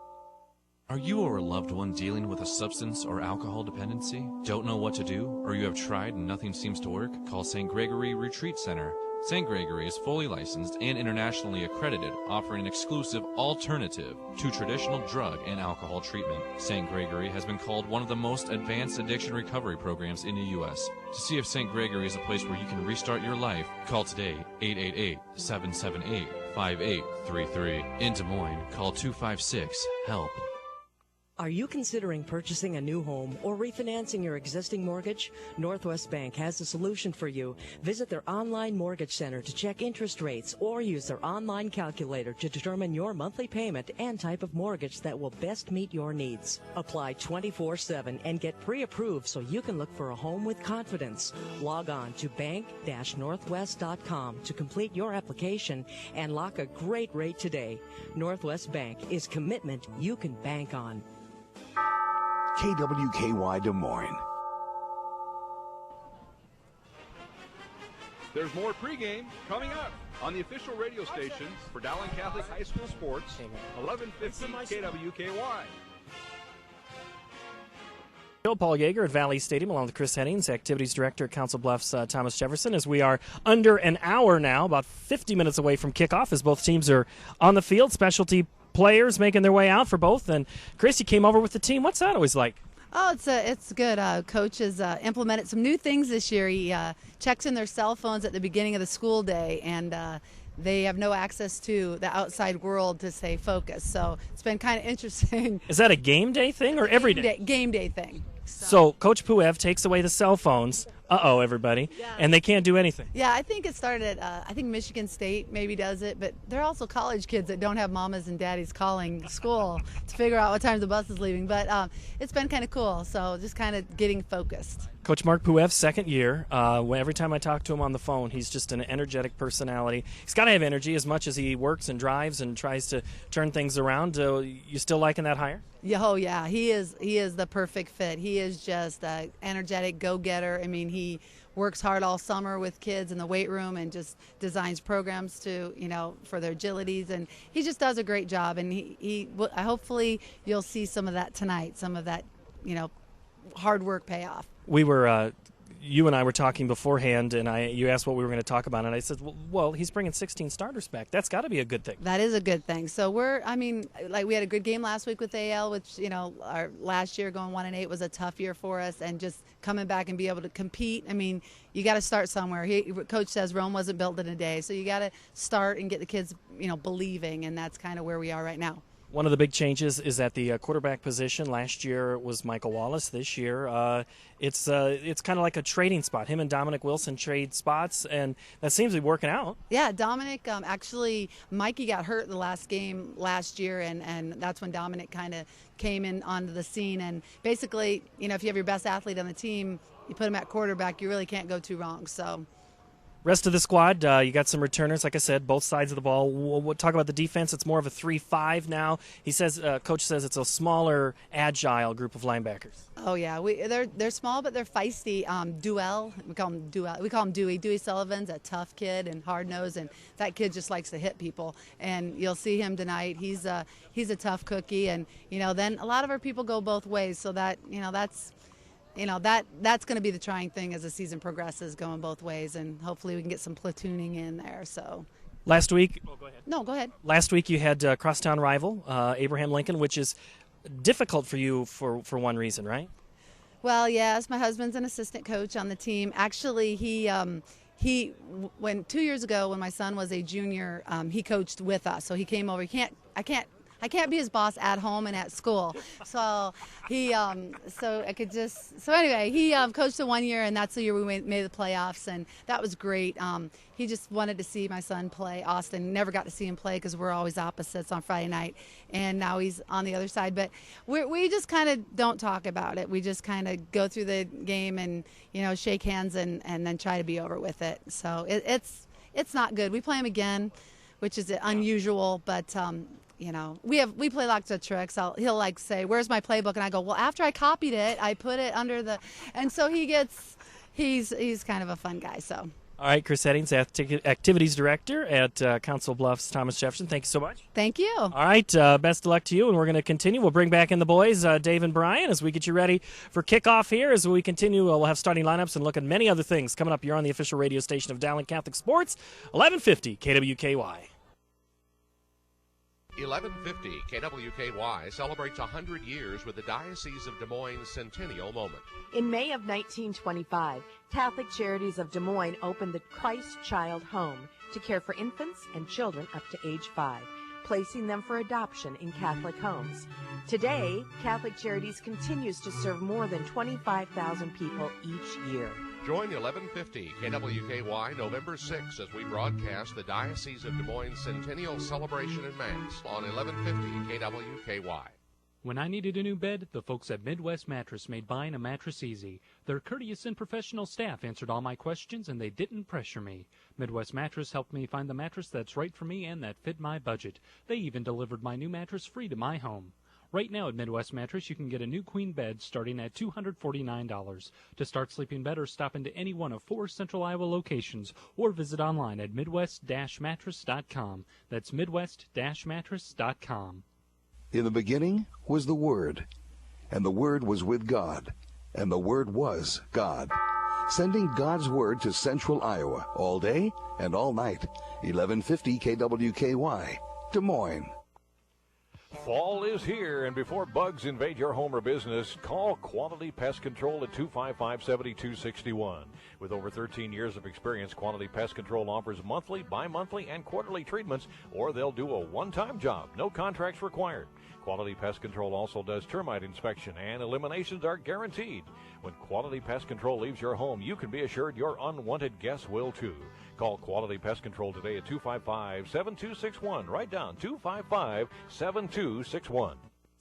S7: Are you or a loved one dealing with a substance or alcohol dependency? Don't know what to do? Or you have tried and nothing seems to work? Call St. Gregory Retreat Center. St. Gregory is fully licensed and internationally accredited, offering an exclusive alternative to traditional drug and alcohol treatment. St. Gregory has been called one of the most advanced addiction recovery programs in the U.S. To see if St. Gregory is a place where you can restart your life, call today 888-778-5833. In Des Moines, call 256-HELP.
S8: Are you considering purchasing a new home or refinancing your existing mortgage? Northwest Bank has a solution for you. Visit their online mortgage center to check interest rates or use their online calculator to determine your monthly payment and type of mortgage that will best meet your needs. Apply 24/7 and get pre-approved so you can look for a home with confidence. Log on to bank-northwest.com to complete your application and lock a great rate today. Northwest Bank is commitment you can bank on.
S6: KWKY Des Moines.
S13: There's more pregame coming up on the official radio station for Dowling Catholic High School Sports, 1150 KWKY.
S1: Paul Yeager at Valley Stadium along with Chris Hennings, Activities Director at Council Bluffs Thomas Jefferson, as we are under an hour now, about 50 minutes away from kickoff as both teams are on the field. Specialty players making their way out for both. And Chris, you came over with the team. What's that always like?
S23: Oh, it's good. Coach has implemented some new things this year. He checks in their cell phones at the beginning of the school day, and they have no access to the outside world to stay focused. So it's been kind of interesting.
S1: Is that a game day thing or every day?
S23: Game day thing.
S1: So Coach Puev takes away the cell phones. Uh-oh, everybody. Yeah. And they can't do anything.
S23: Yeah, I think it started at, I think Michigan State maybe does it, but they're also college kids that don't have mamas and daddies calling school to figure out what time the bus is leaving. But it's been kind of cool, so just kind of getting focused.
S1: Coach Mark Puev's second year. Every time I talk to him on the phone, he's just an energetic personality. He's got to have energy as much as he works and drives and tries to turn things around. You still liking that hire?
S23: Oh yeah, he is the perfect fit. He is just an energetic go-getter. I mean, he works hard all summer with kids in the weight room and just designs programs to, for their agilities, and he just does a great job. And he hopefully you'll see some of that tonight, some of that, hard work pay off.
S1: We were, you and I were talking beforehand, and you asked what we were going to talk about, and I said, well, he's bringing 16 starters back. That's got to be a good thing.
S23: That is a good thing. So we had a good game last week with AL, which, our last year going 1-8 was a tough year for us, and just coming back and be able to compete. I mean, you got to start somewhere. Coach says Rome wasn't built in a day, so you got to start and get the kids, believing, and that's kind of where we are right now.
S1: One of the big changes is at the quarterback position. Last year it was Michael Wallace. This year it's kind of like a trading spot. Him and Dominic Wilson trade spots, and that seems to be working out.
S23: Yeah, Dominic, actually, Mikey got hurt the last game last year, and that's when Dominic kind of came in onto the scene. And basically, if you have your best athlete on the team, you put him at quarterback, you really can't go too wrong. So.
S1: Rest of the squad, you got some returners, like I said, both sides of the ball. We'll talk about the defense. It's more of a 3-5 now. He says, Coach says it's a smaller, agile group of linebackers.
S23: Oh yeah, they're small, but they're feisty. Duell, we call him Duell. We call him Dewey. Dewey Sullivan's a tough kid and hard nosed, and that kid just likes to hit people. And you'll see him tonight. He's a tough cookie, and then a lot of our people go both ways. So that that's going to be the trying thing as the season progresses, going both ways, and hopefully we can get some platooning in there. So.
S1: Last week.
S23: Oh, go ahead. No, go ahead.
S1: Last week you had crosstown rival Abraham Lincoln, which is difficult for you for one reason, right?
S23: Well, yes, my husband's an assistant coach on the team. Actually, when 2 years ago when my son was a junior, he coached with us. So he came over. I can't be his boss at home and at school. So he coached the 1 year, and that's the year we made the playoffs, and that was great. He just wanted to see my son play. Austin never got to see him play because we're always opposites on Friday night, and now he's on the other side. But we just kind of don't talk about it. We just kind of go through the game and shake hands and then try to be over with it. So it's not good. We play him again, which is unusual, but. We play lots of tricks. He'll say, "Where's my playbook?" And I go, "Well, after I copied it, I put it under the." And so he's kind of a fun guy. So.
S1: All right, Chris Headings, Activities Director at Council Bluffs Thomas Jefferson. Thank you so much.
S23: Thank you.
S1: All right, best of luck to you, and we're going to continue. We'll bring back in the boys, Dave and Brian, as we get you ready for kickoff here. As we continue, we'll have starting lineups and look at many other things coming up. You're on the official radio station of Dowling Catholic Sports, 1150 KWKY.
S2: 1150 KWKY celebrates 100 years with the Diocese of Des Moines Centennial Moment.
S9: In May of 1925, Catholic Charities of Des Moines opened the Christ Child Home to care for infants and children up to age 5, placing them for adoption in Catholic homes. Today, Catholic Charities continues to serve more than 25,000 people each year.
S2: Join 1150 KWKY November 6 as we broadcast the Diocese of Des Moines Centennial Celebration and Mass on 1150 KWKY.
S11: When I needed a new bed, the folks at Midwest Mattress made buying a mattress easy. Their courteous and professional staff answered all my questions, and they didn't pressure me. Midwest Mattress helped me find the mattress that's right for me and that fit my budget. They even delivered my new mattress free to my home. Right now at Midwest Mattress, you can get a new queen bed starting at $249. To start sleeping better, stop into any one of 4 Central Iowa locations or visit online at midwest-mattress.com. That's midwest-mattress.com.
S6: In the beginning was the Word, and the Word was with God, and the Word was God. Sending God's Word to Central Iowa all day and all night. 1150 KWKY, Des Moines.
S12: Fall is here, and before bugs invade your home or business, call Quality Pest Control at 255-7261. With over 13 years of experience, Quality Pest Control offers monthly, bi-monthly, and quarterly treatments, or they'll do a one-time job. No contracts required. Quality Pest Control also does termite inspection, and eliminations are guaranteed. When Quality Pest Control leaves your home, you can be assured your unwanted guests will too. Call Quality Pest Control today at 255-7261. Write down 255-7261.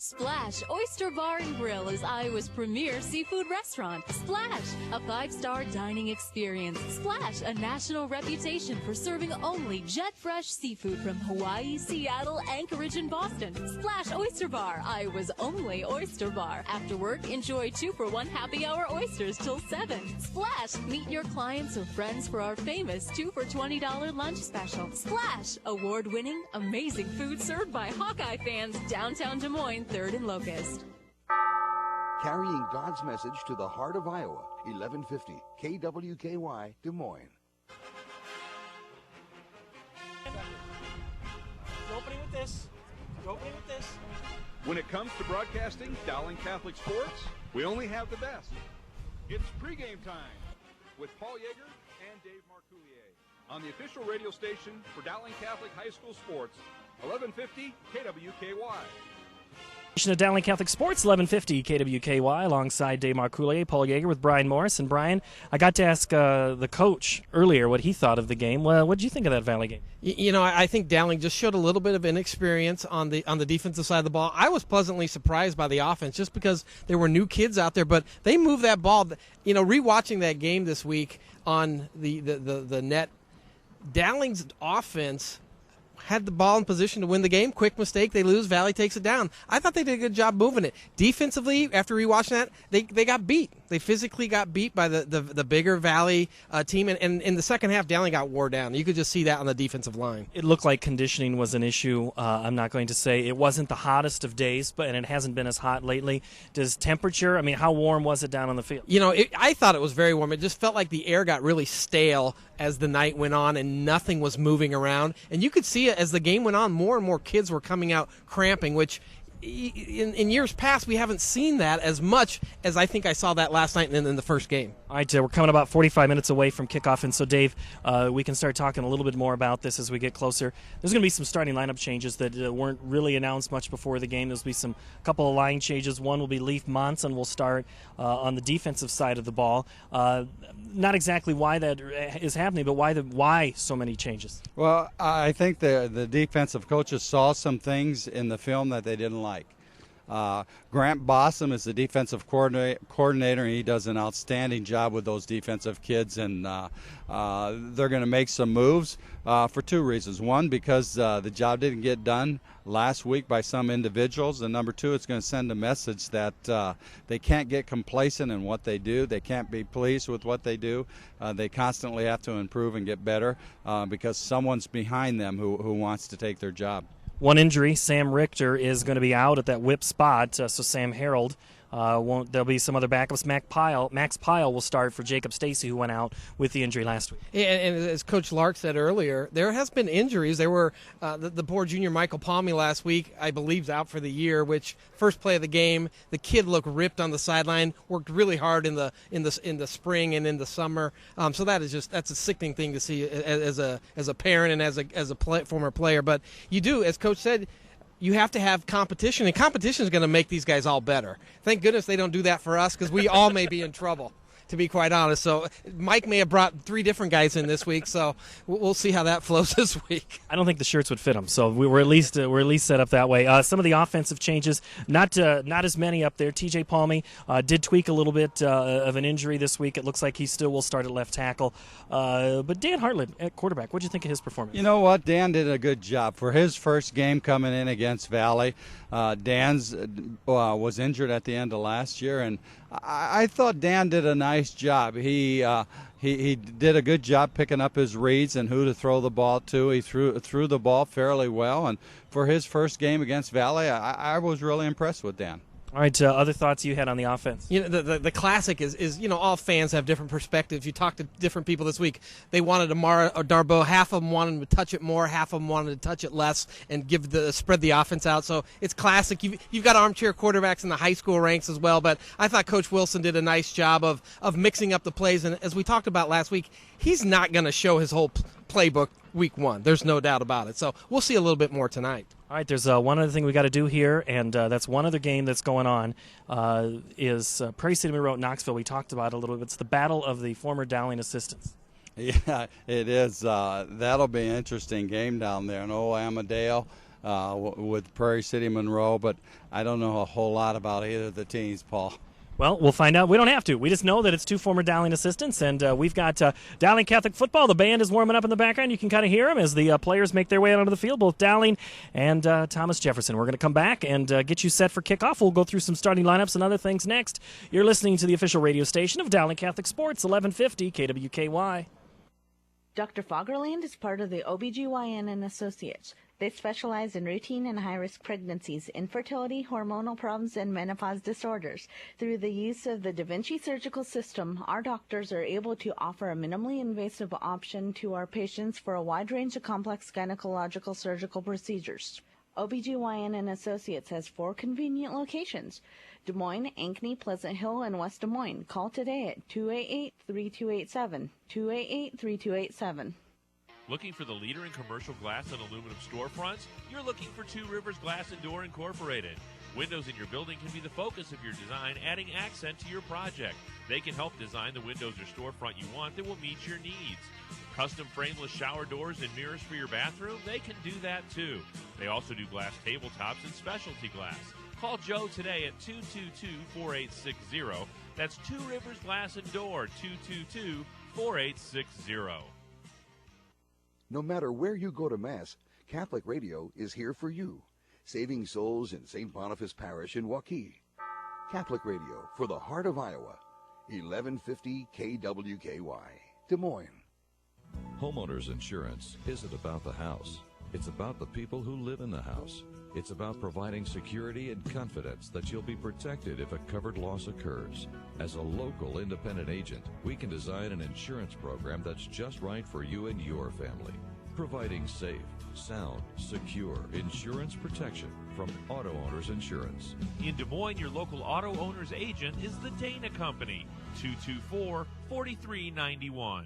S5: Splash Oyster Bar and Grill is Iowa's premier seafood restaurant. Splash, a 5-star dining experience. Splash, a national reputation for serving only jet-fresh seafood from Hawaii, Seattle, Anchorage, and Boston. Splash Oyster Bar, Iowa's only oyster bar. After work, enjoy 2-for-1 happy hour oysters till 7. Splash, meet your clients or friends for our famous 2-for-$20 lunch special. Splash, award-winning, amazing food served by Hawkeye fans downtown Des Moines, 3rd and Locust.
S6: Carrying God's message to the heart of Iowa, 1150 KWKY, Des Moines.
S1: Opening with this. Opening with this.
S13: When it comes to broadcasting Dowling Catholic Sports, we only have the best. It's pregame time with Paul Yeager and Dave Marcoulier on the official radio station for Dowling Catholic High School Sports, 1150 KWKY.
S1: Of Dowling Catholic Sports, 1150 KWKY, alongside Dave Marcoulier, Paul Yeager with Brian Morris. And Brian, I got to ask the coach earlier what he thought of the game. Well, what did you think of that Valley game?
S14: You know, I think Dowling just showed a little bit of inexperience on the defensive side of the ball. I was pleasantly surprised by the offense just because there were new kids out there, but they moved that ball. You know, rewatching that game this week on the net, Dowling's offense had the ball in position to win the game. Quick mistake, they lose. Valley takes it down. I thought they did a good job moving it. Defensively, after rewatching that, they got beat. They physically got beat by the bigger Valley team. And in the second half, Dowling got wore down. You could just see that on the defensive line.
S1: It looked like conditioning was an issue. I'm not going to say it wasn't the hottest of days, and it hasn't been as hot lately. Does temperature, I mean, how warm was it down on the field?
S14: You know, I thought it was very warm. It just felt like the air got really stale as the night went on and nothing was moving around. And you could see it as the game went on, more and more kids were coming out cramping, which in years past we haven't seen that as much as I think I saw that last night in the first game.
S1: All right, we're coming about 45 minutes away from kickoff, and so Dave, we can start talking a little bit more about this as we get closer. There's going to be some starting lineup changes that weren't really announced much before the game. There'll be some couple of line changes. One will be Leif Monson will start on the defensive side of the ball. Not exactly why that is happening, but why so many changes?
S10: Well, I think the defensive coaches saw some things in the film that they didn't like. Grant Bossum is the defensive coordinator, and he does an outstanding job with those defensive kids. And they're going to make some moves for two reasons. One, because the job didn't get done last week by some individuals, and number two, it's going to send a message that they can't get complacent in what they do. They can't be pleased with what they do. They constantly have to improve and get better because someone's behind them who wants to take their job.
S1: One injury, Sam Richter is going to be out at that whip spot, so Sam Harold won't. There'll be some other backups. Max Pyle will start for Jacob Stacy, who went out with the injury last week.
S14: And as Coach Lark said earlier, there has been injuries. There were the poor junior Michael Palmy last week, I believe, is out for the year. Which first play of the game, the kid looked ripped on the sideline. Worked really hard in the spring and in the summer. So that's a sickening thing to see as a parent and as a former player. But you do, as Coach said, you have to have competition, and competition is going to make these guys all better. Thank goodness they don't do that for us, because we all may be in trouble, to be quite honest. So Mike may have brought 3 different guys in this week, so we'll see how that flows this week.
S1: I don't think the shirts would fit them, so we're at least set up that way. Some of the offensive changes, not as many up there. TJ Palmy did tweak a little bit of an injury this week. It looks like he still will start at left tackle. But Dan Hartland at quarterback, what did you think of his performance?
S10: You know what? Dan did a good job. For his first game coming in against Valley, Dan's was injured at the end of last year, and I thought Dan did a nice job. He did a good job picking up his reads and who to throw the ball to. He threw the ball fairly well, and for his first game against Valley, I was really impressed with Dan.
S1: All right, other thoughts you had on the offense?
S14: You know, the classic is all fans have different perspectives. You talk to different people this week. They wanted Amara or Darbo. Half of them wanted him to touch it more. Half of them wanted to touch it less and spread the offense out. So it's classic. You've got armchair quarterbacks in the high school ranks as well. But I thought Coach Wilson did a nice job of mixing up the plays. And as we talked about last week, he's not going to show his whole playbook week 1. There's no doubt about it. So we'll see a little bit more tonight.
S1: All right, there's one other thing we got to do here, and that's one other game that's going on is Prairie City Monroe at Knoxville. We talked about it a little bit. It's the battle of the former Dowling assistants.
S10: Yeah, it is. That'll be an interesting game down there in Old Amadale with Prairie City Monroe, but I don't know a whole lot about either of the teams, Paul.
S1: Well, we'll find out. We don't have to. We just know that it's 2 former Dowling assistants, and we've got Dowling Catholic football. The band is warming up in the background. You can kind of hear them as the players make their way out onto the field, both Dowling and Thomas Jefferson. We're going to come back and get you set for kickoff. We'll go through some starting lineups and other things next. You're listening to the official radio station of Dowling Catholic Sports, 1150 KWKY.
S15: Dr. Fagerland is part of the OBGYN and Associates. They specialize in routine and high-risk pregnancies, infertility, hormonal problems, and menopause disorders. Through the use of the Da Vinci surgical system, our doctors are able to offer a minimally invasive option to our patients for a wide range of complex gynecological surgical procedures. OBGYN and Associates has 4 convenient locations: Des Moines, Ankeny, Pleasant Hill, and West Des Moines. Call today at 288-3287, 288-3287.
S4: Looking for the leader in commercial glass and aluminum storefronts? You're looking for Two Rivers Glass and Door Incorporated. Windows in your building can be the focus of your design, adding accent to your project. They can help design the windows or storefront you want that will meet your needs. Custom frameless shower doors and mirrors for your bathroom? They can do that too. They also do glass tabletops and specialty glass. Call Joe today at 222-4860. That's Two Rivers Glass and Door, 222-4860.
S6: No matter where you go to Mass, Catholic Radio is here for you, saving souls in St. Boniface Parish in Waukee. Catholic Radio for the heart of Iowa, 1150 KWKY, Des Moines.
S3: Homeowners insurance isn't about the house. It's about the people who live in the house. It's about providing security and confidence that you'll be protected if a covered loss occurs. As a local independent agent, we can design an insurance program that's just right for you and your family. Providing safe, sound, secure insurance protection from Auto Owners Insurance.
S4: In Des Moines, your local auto owner's agent is the Dana Company, 224-4391.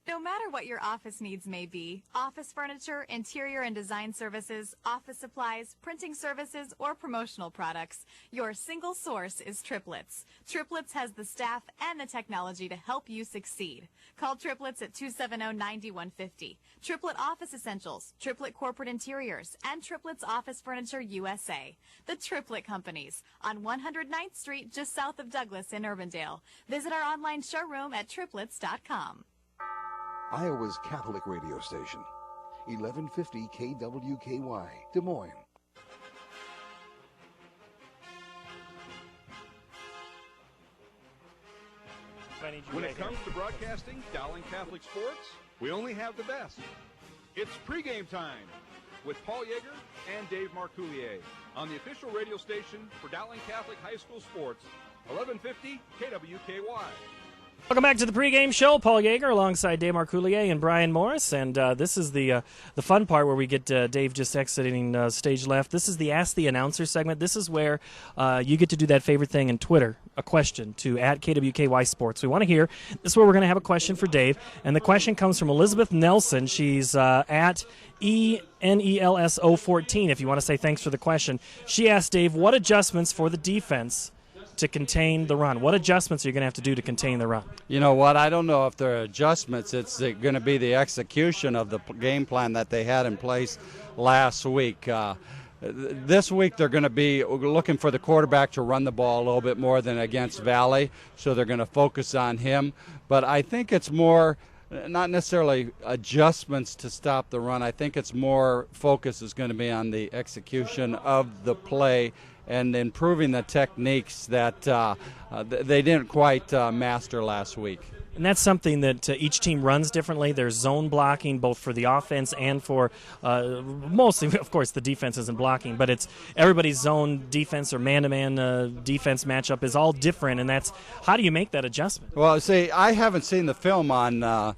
S16: No matter what your office needs may be, office furniture, interior and design services, office supplies, printing services, or promotional products, your single source is Triplets. Triplets has the staff and the technology to help you succeed. Call Triplets at 270-9150. Triplet Office Essentials, Triplet Corporate Interiors, and Triplets Office Furniture USA. The Triplet Companies on 109th Street, just south of Douglas in Urbandale. Visit our online showroom at triplets.com.
S6: Iowa's Catholic radio station, 1150 KWKY, Des Moines.
S13: When it comes to broadcasting Dowling Catholic sports, we only have the best. It's pregame time with Paul Yeager and Dave Marcoulier on the official radio station for Dowling Catholic High School sports, 1150 KWKY.
S1: Welcome back to the pregame show. Paul Yeager alongside Dave Marcoulier and Brian Morris, and this is the fun part where we get Dave just exiting stage left. This is the Ask the Announcer segment. This is where you get to do that favorite thing in Twitter, a question to at KWKY Sports. We want to hear. This is where we're going to have a question for Dave, and the question comes from Elizabeth Nelson. She's at ENELS014. If you want to say thanks for the question, she asked Dave, what adjustments for the defense to contain the run? What adjustments are you going to have to do to contain the run?
S10: You know what? I don't know if they're adjustments. It's going to be the execution of the game plan that they had in place last week. This week they're going to be looking for the quarterback to run the ball a little bit more than against Valley, so they're going to focus on him. But I think it's more not necessarily adjustments to stop the run. I think it's more focus is going to be on the execution of the play and improving the techniques that they didn't quite master last week.
S1: And that's something that each team runs differently. There's zone blocking both for the offense and for mostly, of course, the defense isn't blocking, but it's everybody's zone defense or man-to-man defense matchup is all different, and that's how do you make that adjustment?
S10: Well, see, I haven't seen the film on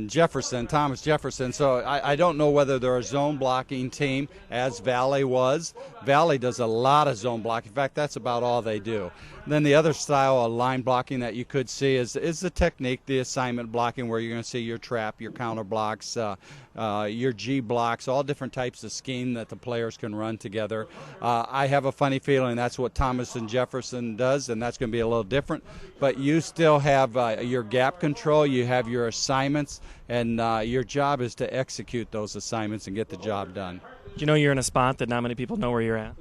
S10: Jefferson, Thomas Jefferson, so I don't know whether they're a zone blocking team as Valley was. Valley does a lot of zone blocking. In fact, that's about all they do. Then the other style of line blocking that you could see is the technique, the assignment blocking, where you're going to see your trap, your counter blocks, your G blocks, all different types of scheme that the players can run together. I have a funny feeling that's what Thomas and Jefferson does, and that's going to be a little different. But you still have your gap control, you have your assignments, and your job is to execute those assignments and get the job done.
S1: You know you're in a spot that not many people know where you're at.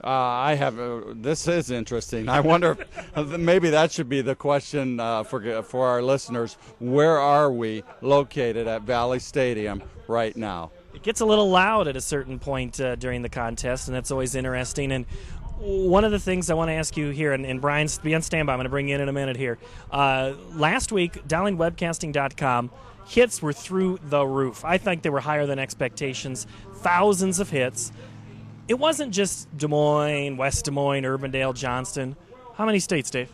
S10: I have. This is interesting. I wonder if maybe that should be the question for our listeners. Where are we located at Valley Stadium right now?
S1: It gets a little loud at a certain point during the contest, and that's always interesting. And one of the things I want to ask you here, and Brian, be on standby. I'm going to bring you in a minute here. Last week, DowlingWebcasting.com hits were through the roof. I think they were higher than expectations. Thousands of hits. It wasn't just Des Moines, West Des Moines, Urbandale, Johnston. How many states, Dave?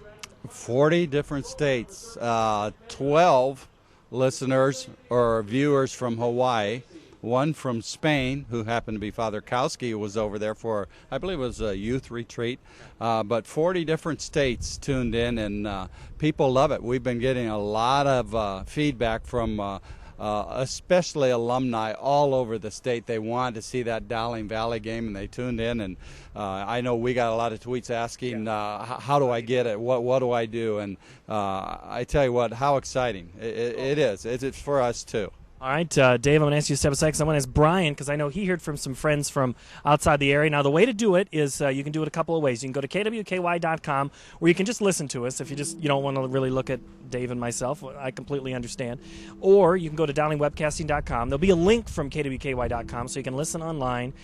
S1: 40
S10: different states. 12 listeners or viewers from Hawaii. One from Spain, who happened to be Father Kowski, who was over there for, I believe it was a youth retreat. But 40 different states tuned in, and people love it. We've been getting a lot of feedback from especially alumni all over the state. They wanted to see that Dowling Valley game, and they tuned in. And I know we got a lot of tweets asking, how do I get it? What do I do? And I tell you what, how exciting it is. It's for us, too.
S1: All right, Dave, I'm going to ask you to step aside because I want to ask Brian, because I know he heard from some friends from outside the area. Now, the way to do it is you can do it a couple of ways. You can go to kwky.com, where you can just listen to us if you don't want to really look at Dave and myself. I completely understand. Or you can go to DowlingWebcasting.com. There'll be a link from kwky.com, so you can listen online.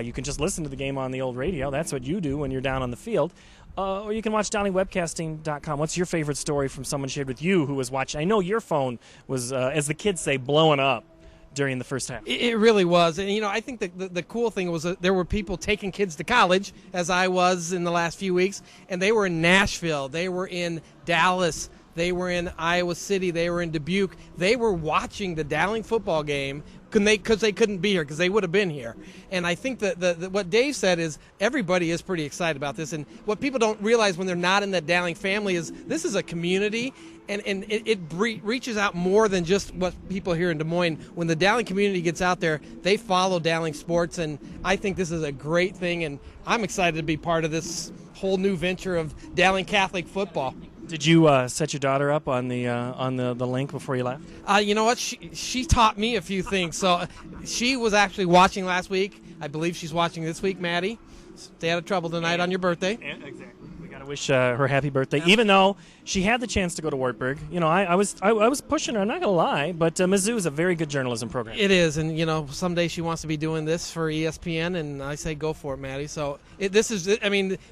S1: You can just listen to the game on the old radio. That's what you do when you're down on the field. Or you can watch DowlingWebcasting.com. What's your favorite story from someone shared with you who was watching? I know your phone was, as the kids say, blowing up during the first half.
S14: It really was. And, I think the cool thing was that there were people taking kids to college, as I was in the last few weeks, and they were in Nashville. They were in Dallas. They were in Iowa City. They were in Dubuque. They were watching the Dowling football game because they couldn't be here, because they would have been here. And I think that what Dave said is everybody is pretty excited about this. And what people don't realize when they're not in the Dowling family is this is a community, and it reaches out more than just what people here in Des Moines. When the Dowling community gets out there, they follow Dowling sports, and I think this is a great thing, and I'm excited to be part of this whole new venture of Dowling Catholic football.
S1: Did you set your daughter up on the link before you left?
S14: You know what? She taught me a few things. So she was actually watching last week. I believe she's watching this week, Maddie. Stay out of trouble tonight on your birthday.
S1: Exactly. We got to wish her happy birthday, even though she had the chance to go to Wartburg. You know, I was pushing her. I'm not going to lie, but Mizzou is a very good journalism program.
S14: It is, and you know, someday she wants to be doing this for ESPN, and I say go for it, Maddie. So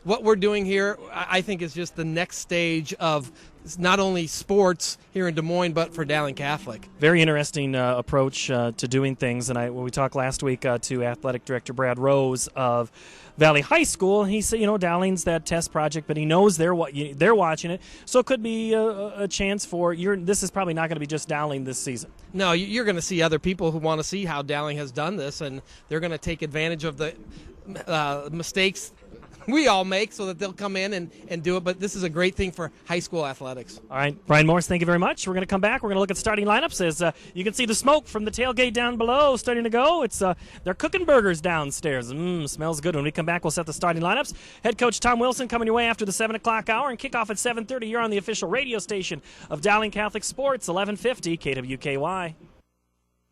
S14: what we're doing here, I think, is just the next stage of not only sports here in Des Moines, but for Dowling Catholic.
S1: Very interesting approach to doing things. And when we talked last week to Athletic Director Brad Rose of Valley High School, he said, you know, Dowling's that test project, but he knows they're watching it, so it could be a chance for this is probably not going to be just Dowling this season.
S14: No, you're going to see other people who want to see how Dowling has done this, and they're going to take advantage of the mistakes we all make so that they'll come in and do it. But this is a great thing for high school athletics.
S1: All right, Brian Morris, thank you very much. We're going to come back. We're going to look at starting lineups as you can see the smoke from the tailgate down below starting to go. It's they're cooking burgers downstairs. Smells good. When we come back, we'll set the starting lineups. Head coach Tom Wilson coming your way after the 7 o'clock hour, and kickoff at 7:30. You're on the official radio station of Dowling Catholic Sports, 1150 KWKY.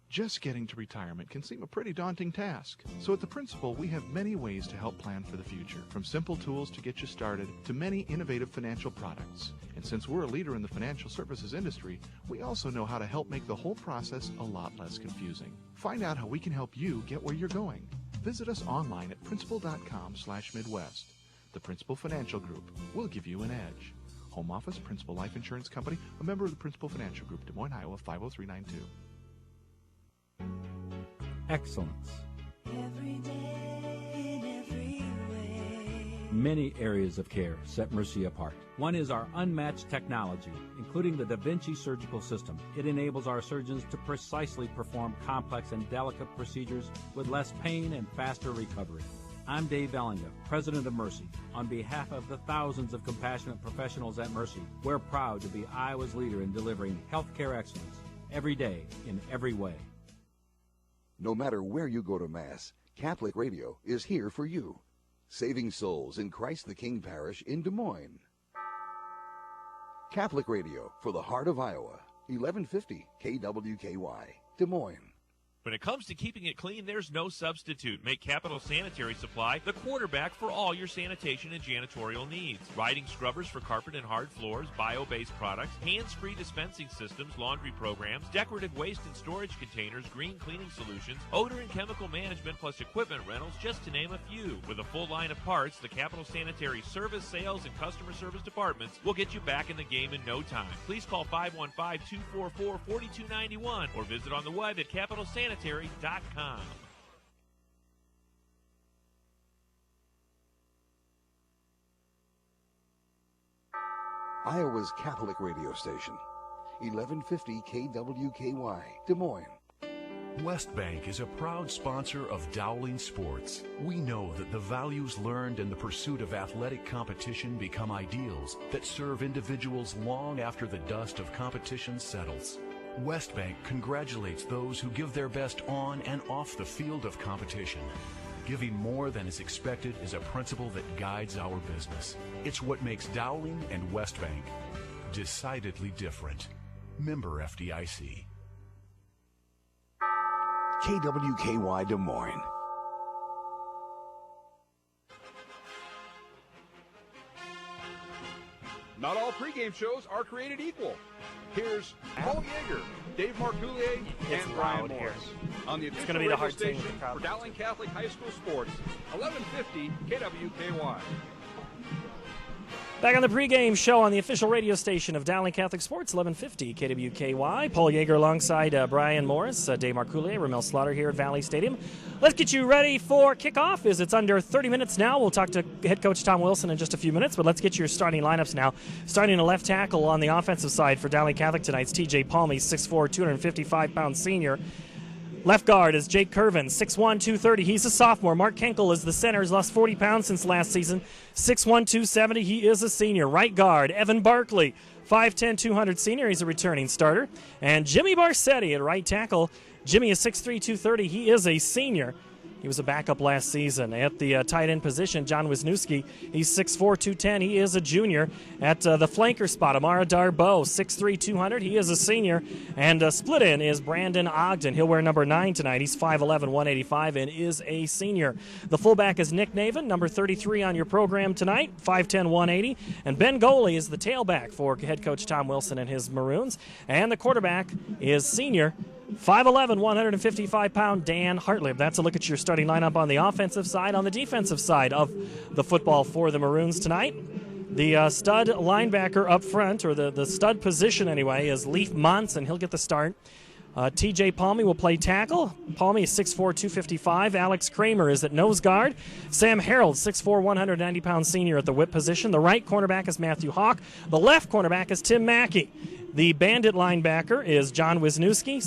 S19: Just getting to retirement can seem a pretty daunting task. So at the Principal, we have many ways to help plan for the future, from simple tools to get you started to many innovative financial products. And since we're a leader in the financial services industry, we also know how to help make the whole process a lot less confusing. Find out how we can help you get where you're going. Visit us online at principal.com/Midwest. The Principal Financial Group will give you an edge. Home Office, Principal Life Insurance Company, a member of the Principal Financial Group, Des Moines, Iowa, 50392.
S17: Excellence. Many areas of care set Mercy apart. One is our unmatched technology, including the Da Vinci surgical system. It enables our surgeons to precisely perform complex and delicate procedures with less pain and faster recovery. I'm Dave Bellingham, president of Mercy. On behalf of the thousands of compassionate professionals at Mercy, we're proud to be Iowa's leader in delivering healthcare excellence every day in every way.
S6: No matter where you go to Mass, Catholic Radio is here for you. Saving souls in Christ the King Parish in Des Moines. Catholic Radio for the heart of Iowa, 1150 KWKY, Des Moines.
S4: When it comes to keeping it clean, there's no substitute. Make Capital Sanitary Supply the quarterback for all your sanitation and janitorial needs. Riding scrubbers for carpet and hard floors, bio-based products, hands-free dispensing systems, laundry programs, decorative waste and storage containers, green cleaning solutions, odor and chemical management, plus equipment rentals, just to name a few. With a full line of parts, the Capital Sanitary Service, Sales, and Customer Service Departments will get you back in the game in no time. Please call 515-244-4291 or visit on the web at capitalsanitary.com.
S6: Iowa's Catholic radio station, 1150 KWKY, Des Moines.
S21: West Bank is a proud sponsor of Dowling Sports. We know that the values learned in the pursuit of athletic competition become ideals that serve individuals long after the dust of competition settles. West Bank congratulates those who give their best on and off the field of competition. Giving more than is expected is a principle that guides our business. It's what makes Dowling and West Bank decidedly different. Member FDIC.
S6: KWKY Des Moines.
S13: Not all pregame shows are created equal. Here's Paul Yeager, Dave Marcoullier, and Brian Morris on the official radio station for Dowling Catholic High School Sports, 1150 KWKY.
S1: Back on the pregame show on the official radio station of Dowling Catholic Sports, 1150 KWKY. Paul Yeager alongside Brian Morris, Dave Marcoullier, Ramel Slaughter here at Valley Stadium. Let's get you ready for kickoff as it's under 30 minutes now. We'll talk to head coach Tom Wilson in just a few minutes, but let's get your starting lineups now. Starting a left tackle on the offensive side for Dowling Catholic tonight's TJ Palmy, 6'4", 255-pound senior. Left guard is Jake Curvin, 6'1", 230. He's a sophomore. Mark Kenkel is the center. He's lost 40 pounds since last season. 6'1", 270. He is a senior. Right guard, Evan Barkley, 5'10", 200 senior. He's a returning starter. And Jimmy Barsetti at right tackle. Jimmy is 6'3", 230. He is a senior. He was a backup last season. At the tight end position, John Wisniewski, he's 6'4", 210. He is a junior. At the flanker spot, Amara Darbo, 6'3", 200. He is a senior. And split in is Brandon Ogden. He'll wear number 9 tonight. He's 5'11", 185, and is a senior. The fullback is Nick Naven, number 33 on your program tonight, 5'10", 180. And Ben Goley is the tailback for head coach Tom Wilson and his Maroons. And the quarterback is senior, 5'11", 155-pound Dan Hartlib. That's a look at your starting lineup on the offensive side. On the defensive side of the football for the Maroons tonight, the stud linebacker up front, or the stud position anyway, is Leif Monson. He'll get the start. TJ Palmy will play tackle. Palmy is 6'4", 255. Alex Kramer is at nose guard. Sam Harold, 6'4", 190-pound senior at the whip position. The right cornerback is Matthew Hawk. The left cornerback is Tim Mackey. The bandit linebacker is John Wisniewski. The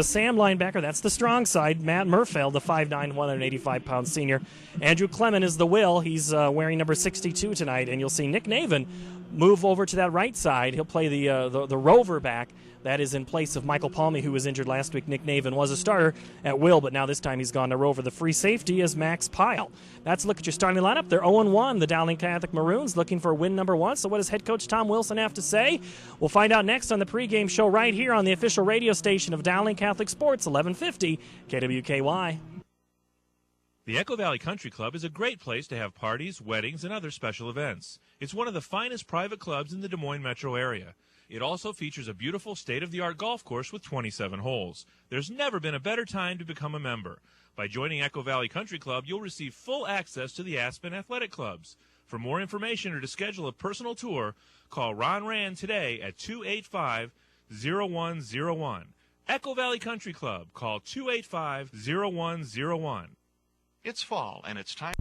S1: Sam linebacker, that's the strong side, Matt Murfeld, the 5'9", 185-pound senior. Andrew Clement is the will. He's wearing number 62 tonight, and you'll see Nick Naven move over to that right side. He'll play the rover back. That is in place of Michael Palmy, who was injured last week. Nick Naven was a starter at will, but now this time he's gone to rover. The free safety is Max Pyle. That's a look at your starting lineup. They're 0-1, the Dowling Catholic Maroons, looking for win number 1. So what does head coach Tom Wilson have to say? We'll find out next on the pregame show right here on the official radio station of Dowling Catholic Sports, 1150 KWKY.
S4: The Echo Valley Country Club is a great place to have parties, weddings, and other special events. It's one of the finest private clubs in the Des Moines metro area. It also features a beautiful state-of-the-art golf course with 27 holes. There's never been a better time to become a member. By joining Echo Valley Country Club, you'll receive full access to the Aspen Athletic Clubs. For more information or to schedule a personal tour, call Ron Rand today at 285-0101. Echo Valley Country Club. Call 285-0101.
S19: It's fall, and it's time.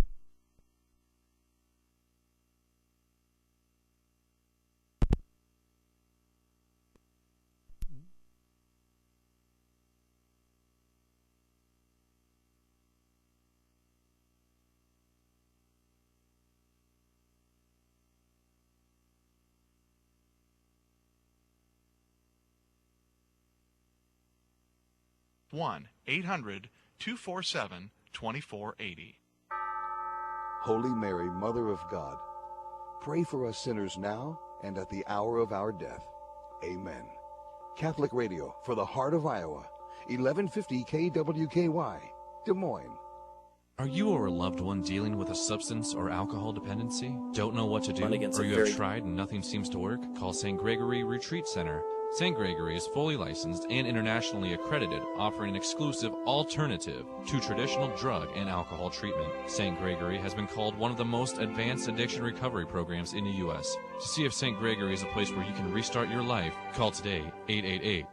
S19: One 800-247-2480.
S6: Holy Mary, Mother of God, pray for us sinners now and at the hour of our death. Amen. Catholic Radio for the heart of Iowa, 1150 KWKY, Des Moines.
S7: Are you or a loved one dealing with a substance or alcohol dependency? Don't know what to do? Or you have tried and nothing seems to work? Call St. Gregory Retreat Center. St. Gregory is fully licensed and internationally accredited, offering an exclusive alternative to traditional drug and alcohol treatment. St. Gregory has been called one of the most advanced addiction recovery programs in the U.S. To see if St. Gregory is a place where you can restart your life, call today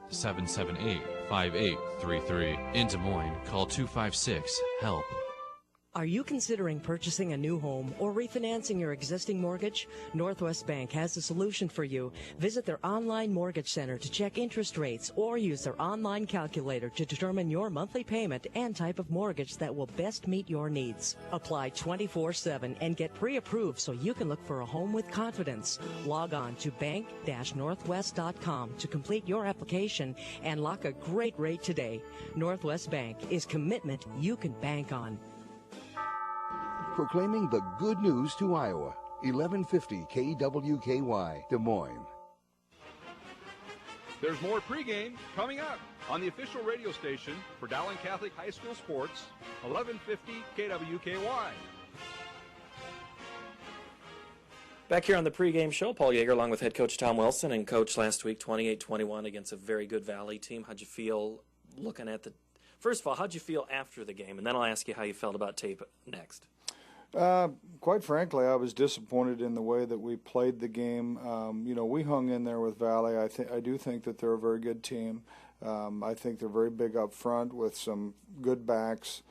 S7: 888-778-5833. In Des Moines, call 256-HELP.
S8: Are you considering purchasing a new home or refinancing your existing mortgage? Northwest Bank has a solution for you. Visit their online mortgage center to check interest rates or use their online calculator to determine your monthly payment and type of mortgage that will best meet your needs. Apply 24/7 and get pre-approved so you can look for a home with confidence. Log on to bank-northwest.com to complete your application and lock a great rate today. Northwest Bank is commitment you can bank on.
S6: Proclaiming the good news to Iowa, 1150 KWKY, Des Moines.
S13: There's more pregame coming up on the official radio station for Dowling Catholic High School Sports, 1150 KWKY.
S1: Back here on the pregame show, Paul Yeager along with head coach Tom Wilson, and coach last week 28-21 against a very good Valley team. How'd you feel looking at the... First of all, how'd you feel after the game? And then I'll ask you how you felt about tape next.
S18: Quite frankly, I was disappointed in the way that we played the game. We hung in there with Valley. I do think that they're a very good team. I think they're very big up front with some good backs.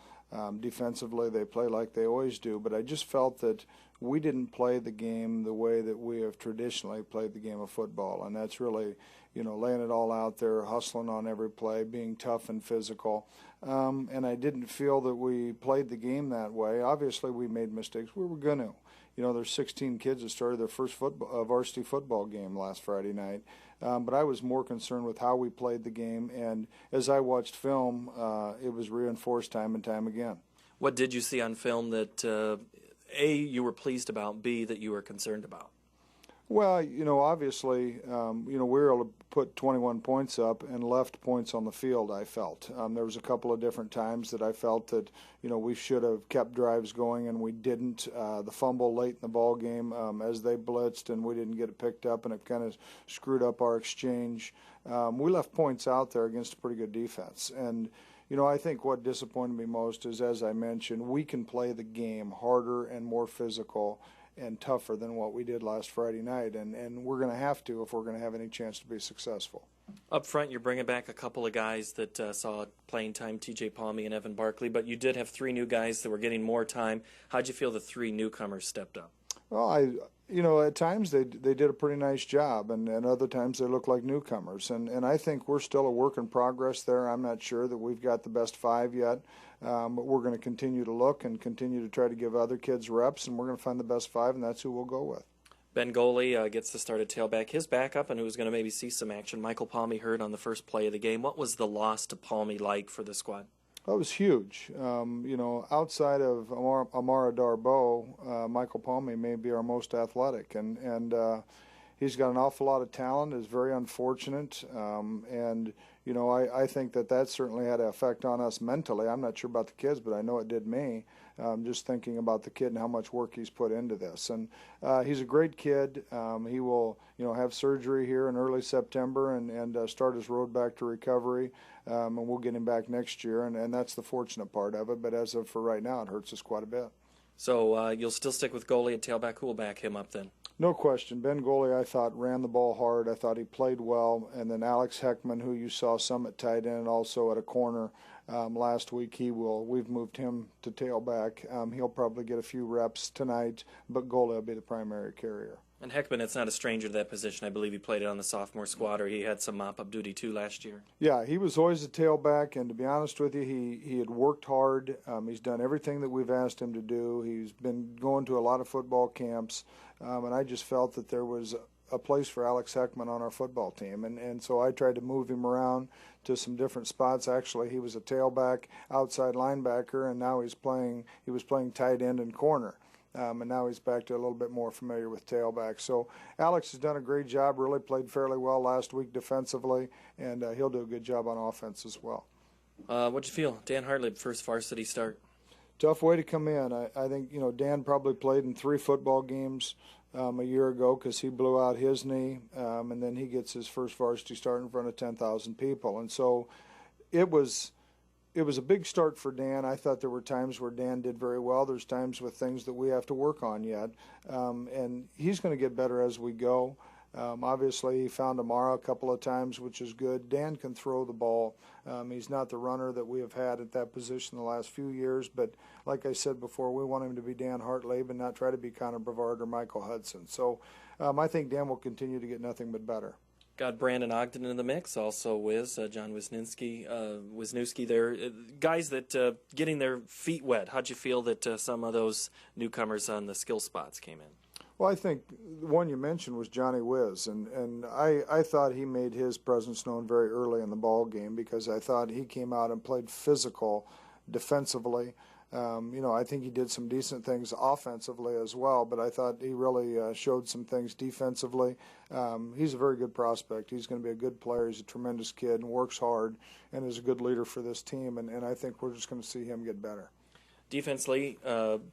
S18: Defensively, they play like they always do, but I just felt that we didn't play the game the way that we have traditionally played the game of football, and that's really, laying it all out there, hustling on every play, being tough and physical. And I didn't feel that we played the game that way. Obviously, we made mistakes. We were going to. There's 16 kids that started their first varsity football game last Friday night. But I was more concerned with how we played the game, and as I watched film, it was reinforced time and time again.
S1: What did you see on film that, A, you were pleased about, B, that you were concerned about?
S18: Well, obviously, we were able to put 21 points up and left points on the field, I felt. There was a couple of different times that I felt that, we should have kept drives going and we didn't. The fumble late in the ball game as they blitzed and we didn't get it picked up, and it kind of screwed up our exchange. We left points out there against a pretty good defense. And, I think what disappointed me most is, as I mentioned, we can play the game harder and more physical and tougher than what we did last Friday night, and we're going to have to if we're going to have any chance to be successful.
S1: Up front, you're bringing back a couple of guys that saw playing time, TJ Palmy and Evan Barkley, but you did have 3 new guys that were getting more time. How'd you feel the 3 newcomers stepped up?
S18: Well, at times they did a pretty nice job, and other times they look like newcomers. And I think we're still a work in progress there. I'm not sure that we've got the best 5 yet, but we're going to continue to look and continue to try to give other kids reps, and we're going to find the best 5, and that's who we'll go with.
S1: Ben Goley gets the start at tailback. His backup, and who's going to maybe see some action, Michael Palmy, hurt on the first play of the game. What was the loss to Palmy like for the squad?
S18: That was huge. Outside of Amara Darbo, Michael Palmy may be our most athletic, and he's got an awful lot of talent. Is very unfortunate, and I think that certainly had an effect on us mentally. I'm not sure about the kids, but I know it did me. Just thinking about the kid and how much work he's put into this, and he's a great kid. He will, have surgery here in early September and start his road back to recovery. And we'll get him back next year, and that's the fortunate part of it. But as of for right now, it hurts us quite a bit.
S1: So you'll still stick with Goley at tailback. Who will back him up then?
S18: No question. Ben Goley, I thought, ran the ball hard. I thought he played well. And then Alex Heckman, who you saw some at tight end, also at a corner last week, we've moved him to tailback. He'll probably get a few reps tonight, but Goley will be the primary carrier.
S1: And Heckman, it's not a stranger to that position. I believe he played it on the sophomore squad, or he had some mop-up duty too last year.
S18: Yeah, he was always a tailback, and to be honest with you, he had worked hard. He's done everything that we've asked him to do. He's been going to a lot of football camps, and I just felt that there was a place for Alex Heckman on our football team, and so I tried to move him around to some different spots. Actually, he was a tailback, outside linebacker, and now he was playing tight end and corner. And now he's back to a little bit more familiar with tailback. So Alex has done a great job, really played fairly well last week defensively, and he'll do a good job on offense as well.
S1: What'd you feel? Dan Hartlib, first varsity start.
S18: Tough way to come in. I think, Dan probably played in 3 football games a year ago because he blew out his knee, and then he gets his first varsity start in front of 10,000 people. And so it was a big start for Dan. I thought there were times where Dan did very well. There's times with things that we have to work on yet. And he's going to get better as we go. Obviously, he found Amara a couple of times, which is good. Dan can throw the ball. He's not the runner that we have had at that position the last few years. But like I said before, we want him to be Dan Hartlib and not try to be Connor Brevard or Michael Hudson. So I think Dan will continue to get nothing but better.
S1: Got Brandon Ogden in the mix, also John Wisniewski there. Guys that getting their feet wet. How'd you feel that some of those newcomers on the skill spots came in?
S18: Well, I think the one you mentioned was Johnny Wiz, and I thought he made his presence known very early in the ball game because I thought he came out and played physical defensively. I think he did some decent things offensively as well, but I thought he really showed some things defensively. He's a very good prospect. He's going to be a good player. He's a tremendous kid and works hard and is a good leader for this team, and I think we're just going to see him get better.
S1: Defensively,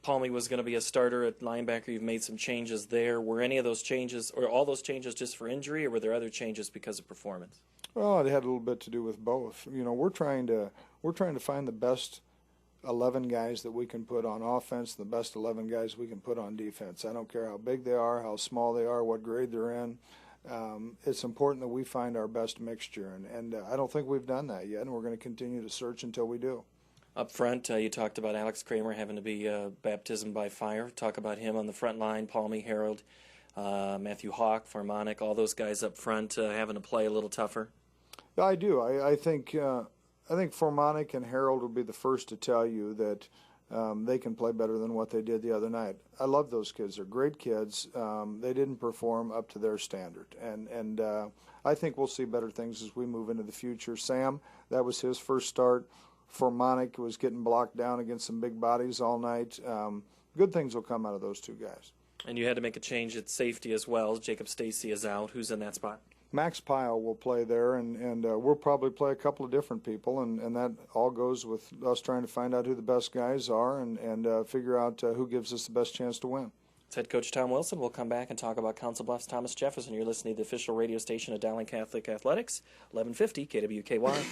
S1: Palmy was going to be a starter at linebacker. You've made some changes there. Were any of those changes, or all those changes just for injury, or were there other changes because of performance?
S18: Well, it had a little bit to do with both. We're trying to find the best 11 guys that we can put on offense, the best 11 guys we can put on defense. I don't care how big they are, how small they are, what grade they're in. It's important that we find our best mixture, and I don't think we've done that yet, and we're going to continue to search until we do.
S1: Up front, you talked about Alex Kramer having to be baptism by fire. Talk about him on the front line, Palmy, Harold, Matthew Hawk, Farmonic, all those guys up front having to play a little tougher.
S18: Yeah, I do. I think Farmonic and Harold will be the first to tell you that they can play better than what they did the other night. I love those kids. They're great kids. They didn't perform up to their standard. And I think we'll see better things as we move into the future. Sam, that was his first start. Farmonic was getting blocked down against some big bodies all night. Good things will come out of those two guys.
S1: And you had to make a change at safety as well. Jacob Stacy is out. Who's in that spot?
S18: Max Pyle will play there, and we'll probably play a couple of different people, and that all goes with us trying to find out who the best guys are and figure out who gives us the best chance to win.
S1: It's head coach Tom Wilson. We'll come back and talk about Council Bluffs' Thomas Jefferson. You're listening to the official radio station of Dowling Catholic Athletics, 1150 KWKY.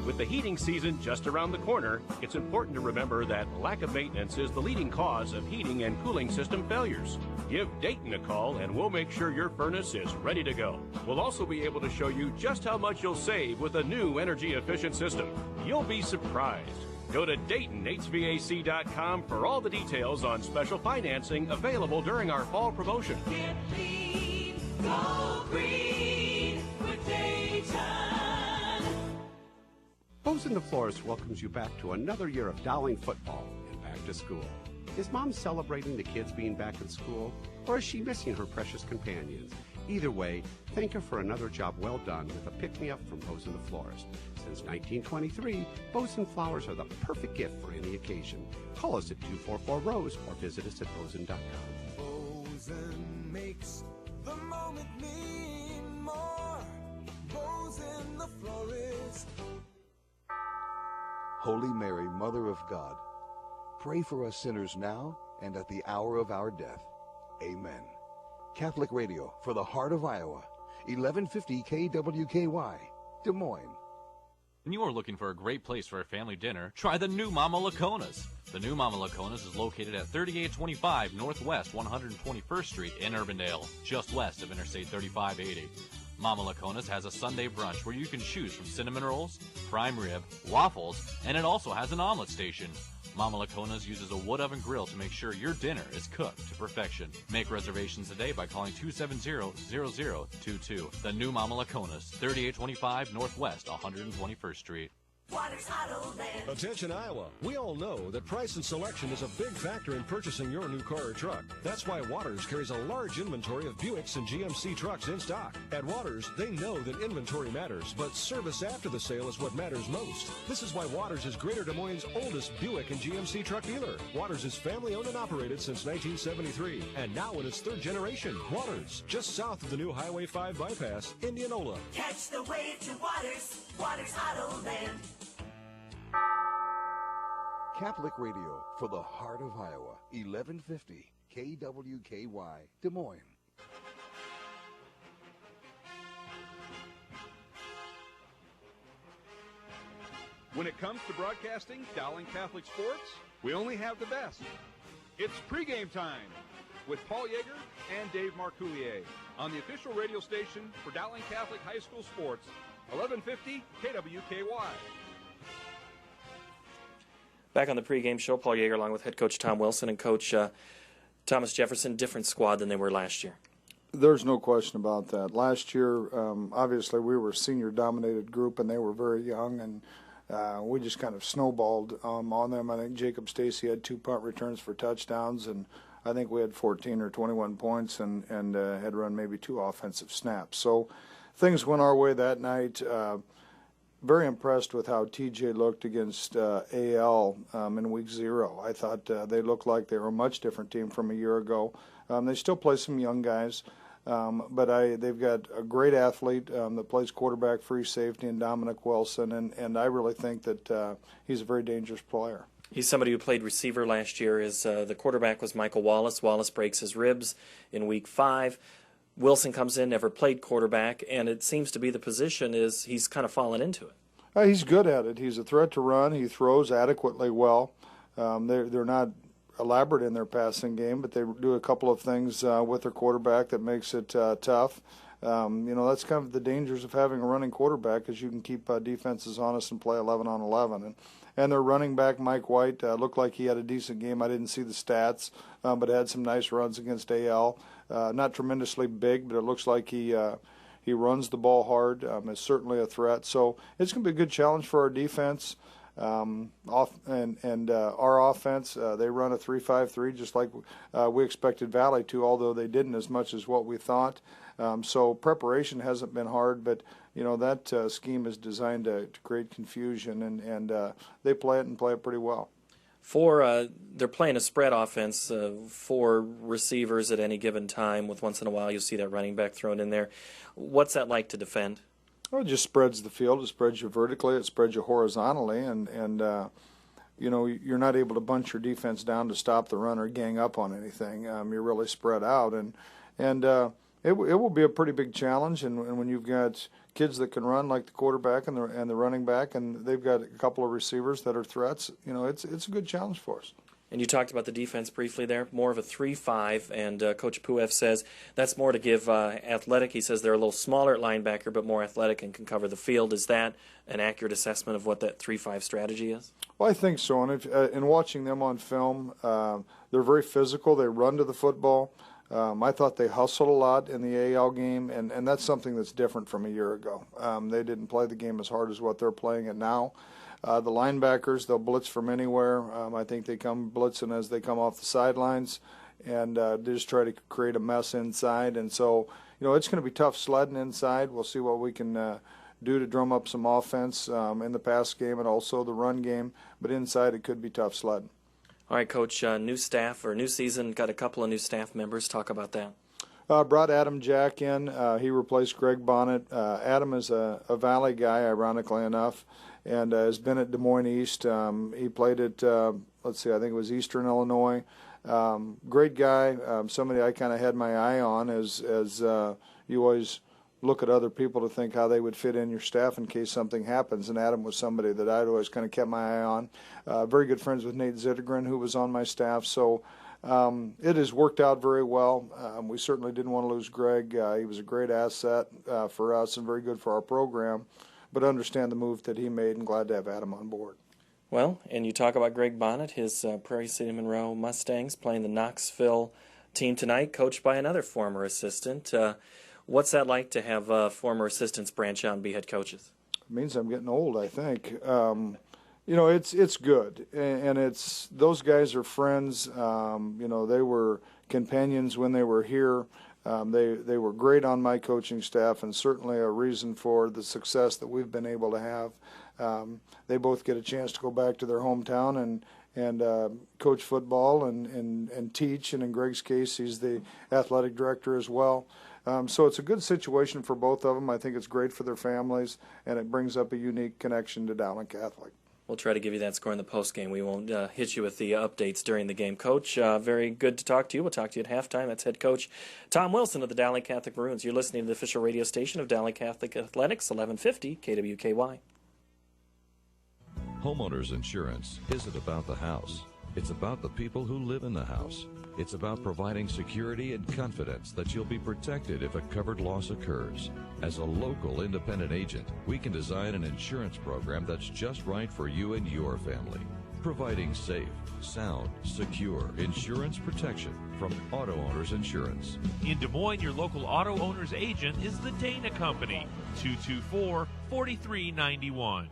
S20: With the heating season just around the corner, it's important to remember that lack of maintenance is the leading cause of heating and cooling system failures. Give Dayton a call and we'll make sure your furnace is ready to go. We'll also be able to show you just how much you'll save with a new energy-efficient system. You'll be surprised. Go to DaytonHVAC.com for all the details on special financing available during our fall promotion.
S22: Get clean, go green with Dayton.
S23: Bosun the Florist welcomes you back to another year of Dowling football and back to school. Is Mom celebrating the kids being back in school, or is she missing her precious companions? Either way, thank her for another job well done with a pick-me-up from Bosun the Florist. Since 1923, Bosun flowers are the perfect gift for any occasion. Call us at 244-ROSE or visit us at bosun.com.
S22: Bosun makes the moment mean more. Bosun the Florist.
S6: Holy Mary, Mother of God, pray for us sinners now and at the hour of our death. Amen. Catholic Radio for the heart of Iowa, 1150 KWKY, Des Moines.
S7: When you are looking for a great place for a family dinner, try the new Mama Lacona's. The new Mama Lacona's is located at 3825 Northwest 121st Street in Urbandale, just west of Interstate 3580. Mama Lacona's has a Sunday brunch where you can choose from cinnamon rolls, prime rib, waffles, and it also has an omelet station. Mama Lacona's uses a wood oven grill to make sure your dinner is cooked to perfection. Make reservations today by calling 270-0022. The new Mama Lacona's, 3825 Northwest 121st Street.
S22: Waters Auto Land.
S24: Attention Iowa, we all know that price and selection is a big factor in purchasing your new car or truck. That's why Waters carries a large inventory of Buicks and GMC trucks in stock. At Waters, they know that inventory matters, but service after the sale is what matters most. This is why Waters is Greater Des Moines' oldest Buick and GMC truck dealer. Waters is family owned and operated since 1973, and now in its third generation. Waters, just south of the new Highway 5 bypass, Indianola.
S22: Catch the wave to Waters, Waters Auto Land.
S6: Catholic Radio for the heart of Iowa, 1150 KWKY, Des Moines.
S13: When it comes to broadcasting Dowling Catholic sports, we only have the best. It's pregame time with Paul Yeager and Dave Marcoulier on the official radio station for Dowling Catholic High School Sports, 1150 KWKY.
S1: Back on the pregame show, Paul Yeager along with head coach Tom Wilson and coach Thomas Jefferson. Different squad than they were last year.
S18: There's no question about that. Last year, obviously, we were a senior-dominated group, and they were very young, and we just kind of snowballed on them. I think Jacob Stacy had 2 punt returns for touchdowns, and I think we had 14 or 21 points and had run maybe 2 offensive snaps. So things went our way that night. Very impressed with how TJ looked against AL in week 0. I thought they looked like they were a much different team from a year ago. They still play some young guys, but they've got a great athlete that plays quarterback, free safety, and Dominic Wilson, and I really think that he's a very dangerous player.
S1: He's somebody who played receiver last year. The quarterback was Michael Wallace. Wallace breaks his ribs in week 5. Wilson comes in, never played quarterback, and it seems to be the position is he's kind of fallen into it.
S18: He's good at it. He's a threat to run. He throws adequately well. They're not elaborate in their passing game, but they do a couple of things with their quarterback that makes it tough. That's kind of the dangers of having a running quarterback, is you can keep defenses honest and play 11 on 11. And their running back, Mike White, looked like he had a decent game. I didn't see the stats, but had some nice runs against AL. Not tremendously big, but it looks like he runs the ball hard. Is certainly a threat. So it's going to be a good challenge for our defense. Our offense, they run a 3-5-3 just like we expected Valley to, although they didn't as much as what we thought. So preparation hasn't been hard, but that scheme is designed to create confusion, and they play it pretty well.
S1: They're playing a spread offense, 4 receivers at any given time. With once in a while you'll see that running back thrown in there. What's that like to defend?
S18: Well, it just spreads the field. It spreads you vertically. It spreads you horizontally, and you're not able to bunch your defense down to stop the run or gang up on anything. You're really spread out, and it will be a pretty big challenge. And when you've got kids that can run like the quarterback and the running back, and they've got a couple of receivers that are threats, it's a good challenge for us.
S1: And you talked about the defense briefly there, more of a 3-5, and Coach Pueff says that's more to give athletic. He says they're a little smaller at linebacker, but more athletic and can cover the field. Is that an accurate assessment of what that 3-5 strategy is?
S18: Well, I think so. And in watching them on film, they're very physical. They run to the football. I thought they hustled a lot in the AL game, and that's something that's different from a year ago. They didn't play the game as hard as what they're playing it now. The linebackers, they'll blitz from anywhere. I think they come blitzing as they come off the sidelines, and they just try to create a mess inside. And so, it's going to be tough sledding inside. We'll see what we can do to drum up some offense in the pass game and also the run game. But inside, it could be tough sledding.
S1: All right, Coach, new staff or new season, got a couple of new staff members. Talk about that.
S18: Brought Adam Jack in. He replaced Greg Bonnet. Adam is a Valley guy, ironically enough, and has been at Des Moines East. He played at, I think it was Eastern Illinois. Great guy, somebody I kind of had my eye on as you always look at other people to think how they would fit in your staff in case something happens, and Adam was somebody that I'd always kind of kept my eye on. Very good friends with Nate Zittegren, who was on my staff, so it has worked out very well. We certainly didn't want to lose Greg. He was a great asset for us and very good for our program, but understand the move that he made, and glad to have Adam on board.
S1: Well, and you talk about Greg Bonnet, his Prairie City Monroe Mustangs playing the Knoxville team tonight, coached by another former assistant. What's that like to have former assistants branch out and be head coaches?
S18: It means I'm getting old, I think. It's good, and it's those guys are friends. They were companions when they were here. They were great on my coaching staff, and certainly a reason for the success that we've been able to have. They both get a chance to go back to their hometown and coach football and teach, and in Greg's case, he's the athletic director as well. So it's a good situation for both of them. I think it's great for their families, and it brings up a unique connection to Dowling Catholic.
S1: We'll try to give you that score in the postgame. We won't hit you with the updates during the game. Coach, very good to talk to you. We'll talk to you at halftime. That's head coach Tom Wilson of the Dowling Catholic Maroons. You're listening to the official radio station of Dowling Catholic Athletics, 1150 KWKY.
S3: Homeowners insurance isn't about the house. It's about the people who live in the house. It's about providing security and confidence that you'll be protected if a covered loss occurs. As a local independent agent, we can design an insurance program that's just right for you and your family. Providing safe, sound, secure insurance protection from Auto Owners Insurance.
S4: In Des Moines, your local auto owner's agent is the Dana Company, 224-4391.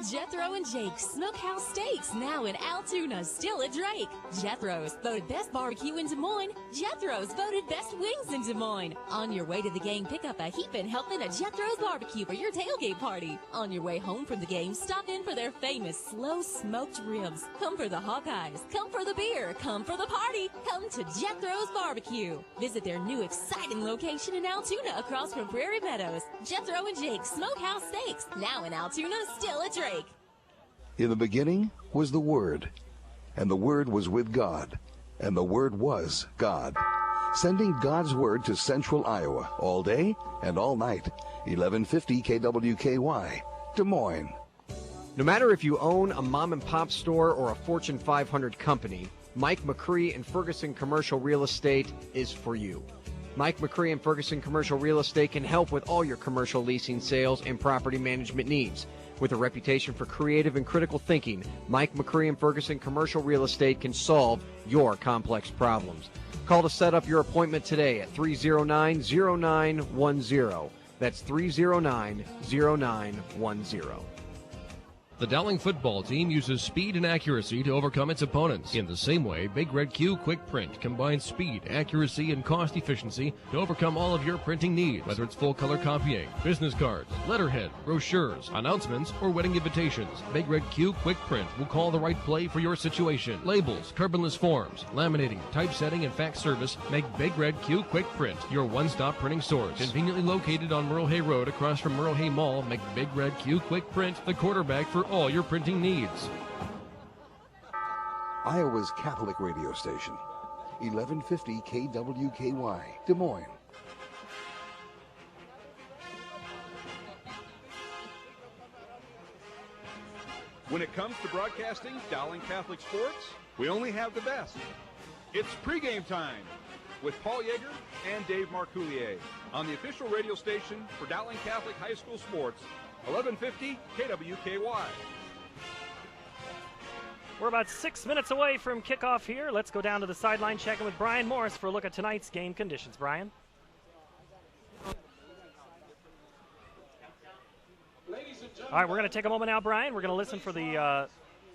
S5: Jethro and Jake's Smokehouse Steaks, now in Altoona, still at Drake. Jethro's, voted best barbecue in Des Moines. Jethro's, voted best wings in Des Moines. On your way to the game, pick up a heapin' helping of Jethro's barbecue for your tailgate party. On your way home from the game, stop in for their famous slow-smoked ribs. Come for the Hawkeyes. Come for the beer. Come for the party. Come to Jethro's Barbecue. Visit their new exciting location in Altoona across from Prairie Meadows. Jethro and Jake's Smokehouse Steaks, now in Altoona, still at Drake.
S6: In the beginning was the Word, and the Word was with God, and the Word was God. Sending God's Word to Central Iowa all day and all night. 1150 KWKY, Des Moines.
S2: No matter if you own a mom-and-pop store or a Fortune 500 company, Mike McCree and Ferguson Commercial Real Estate is for you. Mike McCree and Ferguson Commercial Real Estate can help with all your commercial leasing, sales, and property management needs. With a reputation for creative and critical thinking, Mike McCree and Ferguson Commercial Real Estate can solve your complex problems. Call to set up your appointment today at 309-0910. That's 309-0910.
S9: The Dowling football team uses speed and accuracy to overcome its opponents. In the same way, Big Red Q Quick Print combines speed, accuracy, and cost efficiency to overcome all of your printing needs, whether it's full-color copying, business cards, letterhead, brochures, announcements, or wedding invitations. Big Red Q Quick Print will call the right play for your situation. Labels, carbonless forms, laminating, typesetting, and fax service make Big Red Q Quick Print your one-stop printing source. Conveniently located on Merle Hay Road across from Merle Hay Mall, make Big Red Q Quick Print the quarterback for all your printing needs.
S6: Iowa's Catholic radio station, 1150 KWKY, Des Moines.
S13: When it comes to broadcasting Dowling Catholic sports, we only have the best. It's pregame time with Paul Yeager and Dave Marcoulier on the official radio station for Dowling Catholic High School sports, 1150 KWKY.
S1: We're about 6 minutes away from kickoff here. Let's go down to the sideline, checking with Brian Morris for a look at tonight's game conditions. Brian? All right, we're going to take a moment now, Brian. We're going to listen for the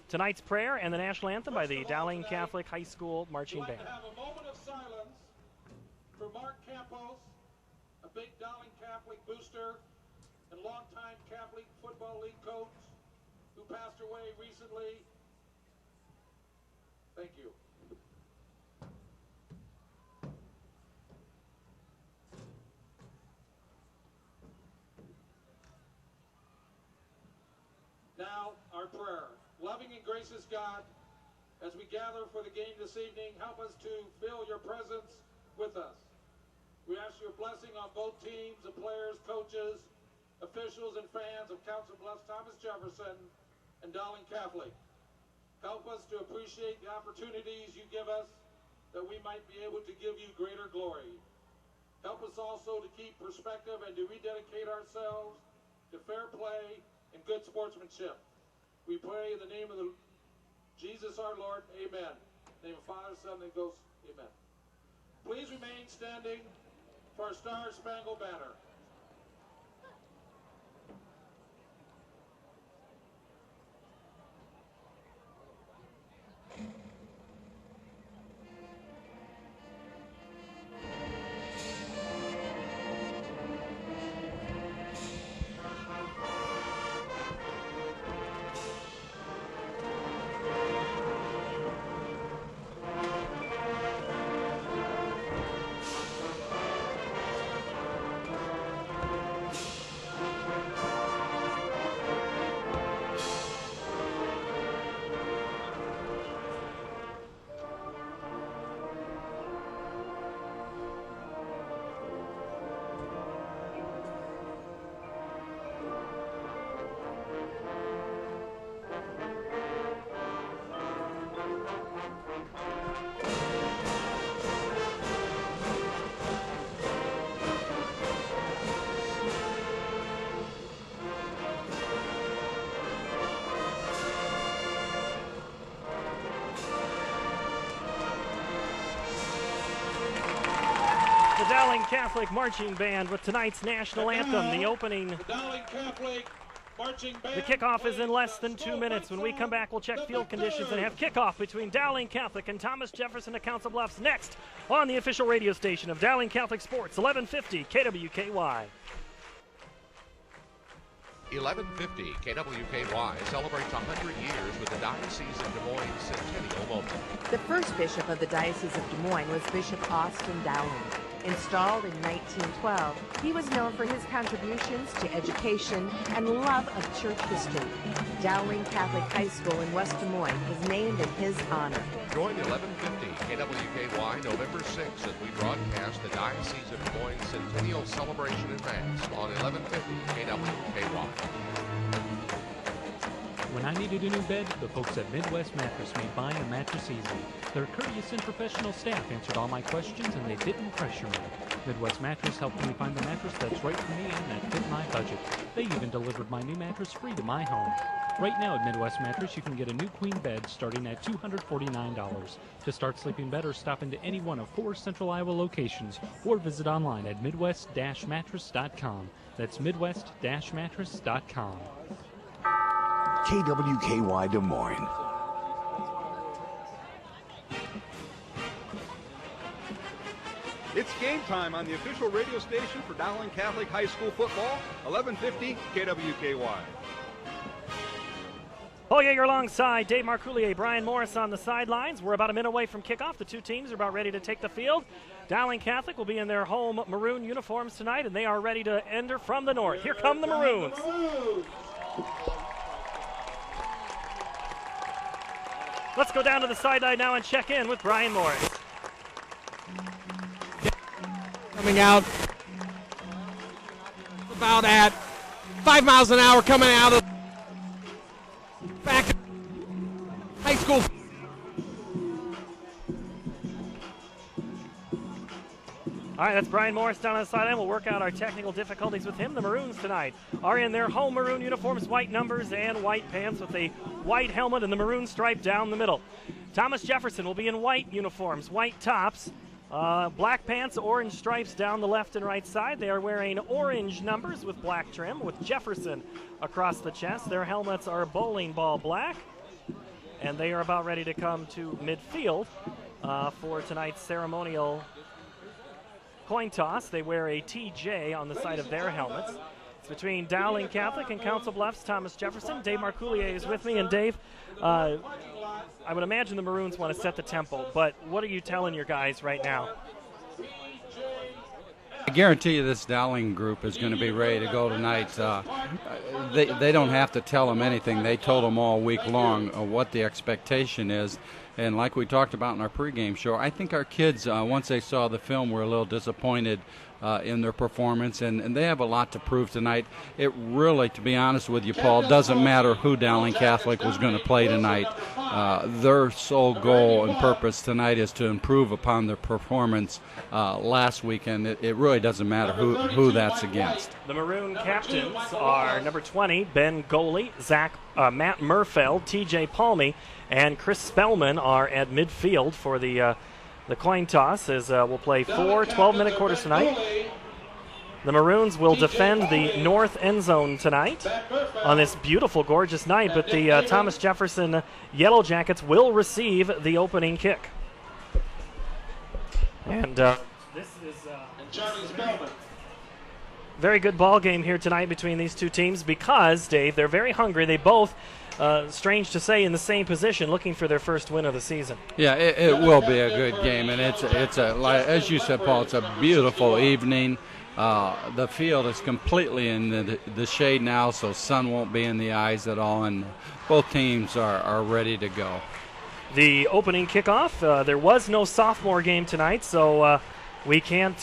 S1: tonight's prayer and the national anthem by the Dowling Catholic High School Marching Band.
S11: Have a moment of silence for Mark Campos, a big Dowling Catholic booster and longtime Catholic Football League coach who passed away recently. Thank you. Now, our prayer. Loving and gracious God, as we gather for the game this evening, help us to feel your presence with us. We ask your blessing on both teams, the players, coaches, officials, and fans of Council Bluffs, Thomas Jefferson, and Dowling Catholic. Help us to appreciate the opportunities you give us that we might be able to give you greater glory. Help us also to keep perspective and to rededicate ourselves to fair play and good sportsmanship. We pray in the name of Jesus our Lord, amen. In the name of Father, Son, and Ghost, amen. Please remain standing for our Star-Spangled Banner.
S1: The Dowling Catholic Marching Band with tonight's national anthem, the opening.
S11: The Dowling Catholic Marching Band.
S1: The kickoff is in less than 2 minutes. When we come back, we'll check field conditions and have kickoff between Dowling Catholic and Thomas Jefferson of Council Bluffs next on the official radio station of Dowling Catholic Sports, 1150 KWKY.
S12: 1150 KWKY celebrates 100 years with the Diocese of Des Moines Centennial Moment.
S15: The first bishop of the Diocese of Des Moines was Bishop Austin Dowling. Installed in 1912, he was known for his contributions to education and love of church history. Dowling Catholic High School in West Des Moines is named in his honor.
S12: Join 1150 KWKY November 6th as we broadcast the Diocese of Des Moines Centennial Celebration in Mass on 1150 KWKY.
S25: When
S10: When I needed a new bed, the folks at Midwest Mattress made buying a mattress easy. Their courteous and professional staff answered all my questions, and they didn't pressure me. Midwest Mattress helped me find the mattress that's right for me and that fit my budget. They even delivered my new mattress free to my home. Right now at Midwest Mattress, you can get a new queen bed starting at $249. To start sleeping better, stop into any one of 4 Central Iowa locations or visit online at midwest-mattress.com. That's midwest-mattress.com.
S6: KWKY Des Moines.
S13: It's game time on the official radio station for Dowling Catholic High School football, 1150 KWKY.
S1: Paul Yeager alongside Dave Marcoulier, Brian Morris on the sidelines. We're about a minute away from kickoff. The two teams are about ready to take the field. Dowling Catholic will be in their home maroon uniforms tonight, and they are ready to enter from the north. Here come the Maroons. Let's go down to the sideline now and check in with Brian Morris.
S14: Coming out about at 5 miles an hour, coming out of back high school.
S1: All right, that's Brian Morris down on the sideline. We'll work out our technical difficulties with him. The Maroons tonight are in their home maroon uniforms, white numbers and white pants with a white helmet and the maroon stripe down the middle. Thomas Jefferson will be in white uniforms, white tops, black pants, orange stripes down the left and right side. They are wearing orange numbers with black trim with Jefferson across the chest. Their helmets are bowling ball black, and they are about ready to come to midfield for tonight's ceremonial coin toss. They wear a TJ on the side of their helmets. It's between Dowling Catholic and Council Bluffs' Thomas Jefferson. Dave Marcoulier is with me, and Dave, I would imagine the Maroons want to set the tempo, but what are you telling your guys right now?
S16: I guarantee you this Dowling group is going to be ready to go tonight. They don't have to tell them anything. They told them all week long what the expectation is. And like we talked about in our pregame show, I think our kids, once they saw the film, were a little disappointed in their performance, and they have a lot to prove tonight. It really, to be honest with you, Paul, doesn't matter who Dowling Catholic was going to play tonight. Their sole goal and purpose tonight is to improve upon their performance last weekend. It really doesn't matter who that's against.
S1: The Maroon captains are number 20, Ben Goley, Matt Murfeld, TJ Palmy, and Chris Spellman are at midfield for the coin toss, as we'll play 4 12-minute quarters tonight. The Maroons will defend the north end zone tonight on this beautiful, gorgeous night, but the Thomas Jefferson Yellow Jackets will receive the opening kick. And this is very good ball game here tonight between these two teams because, Dave, they're very hungry. They both, strange to say, in the same position, looking for their first win of the season.
S16: Yeah, it will be a good game, and it's as you said, Paul, it's a beautiful evening. The field is completely in the shade now, so sun won't be in the eyes at all, and both teams are ready to go.
S1: The opening kickoff, there was no sophomore game tonight, so we can't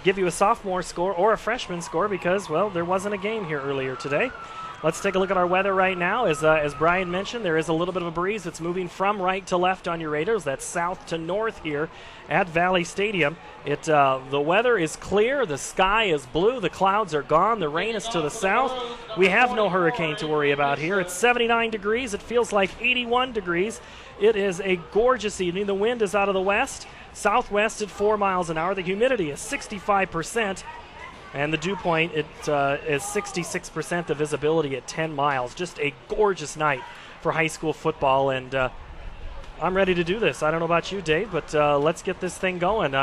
S1: give you a sophomore score or a freshman score because, well, there wasn't a game here earlier today. Let's take a look at our weather right now. As Brian mentioned, there is a little bit of a breeze that's moving from right to left on your radars. That's south to north here at Valley Stadium. The weather is clear. The sky is blue. The clouds are gone. The rain is to the south. We have no hurricane to worry about here. It's 79 degrees. It feels like 81 degrees. It is a gorgeous evening. The wind is out of the west, southwest at 4 miles an hour. The humidity is 65%. And the dew point is 66%, the visibility at 10 miles. Just a gorgeous night for high school football, and I'm ready to do this. I don't know about you, Dave, but let's get this thing going.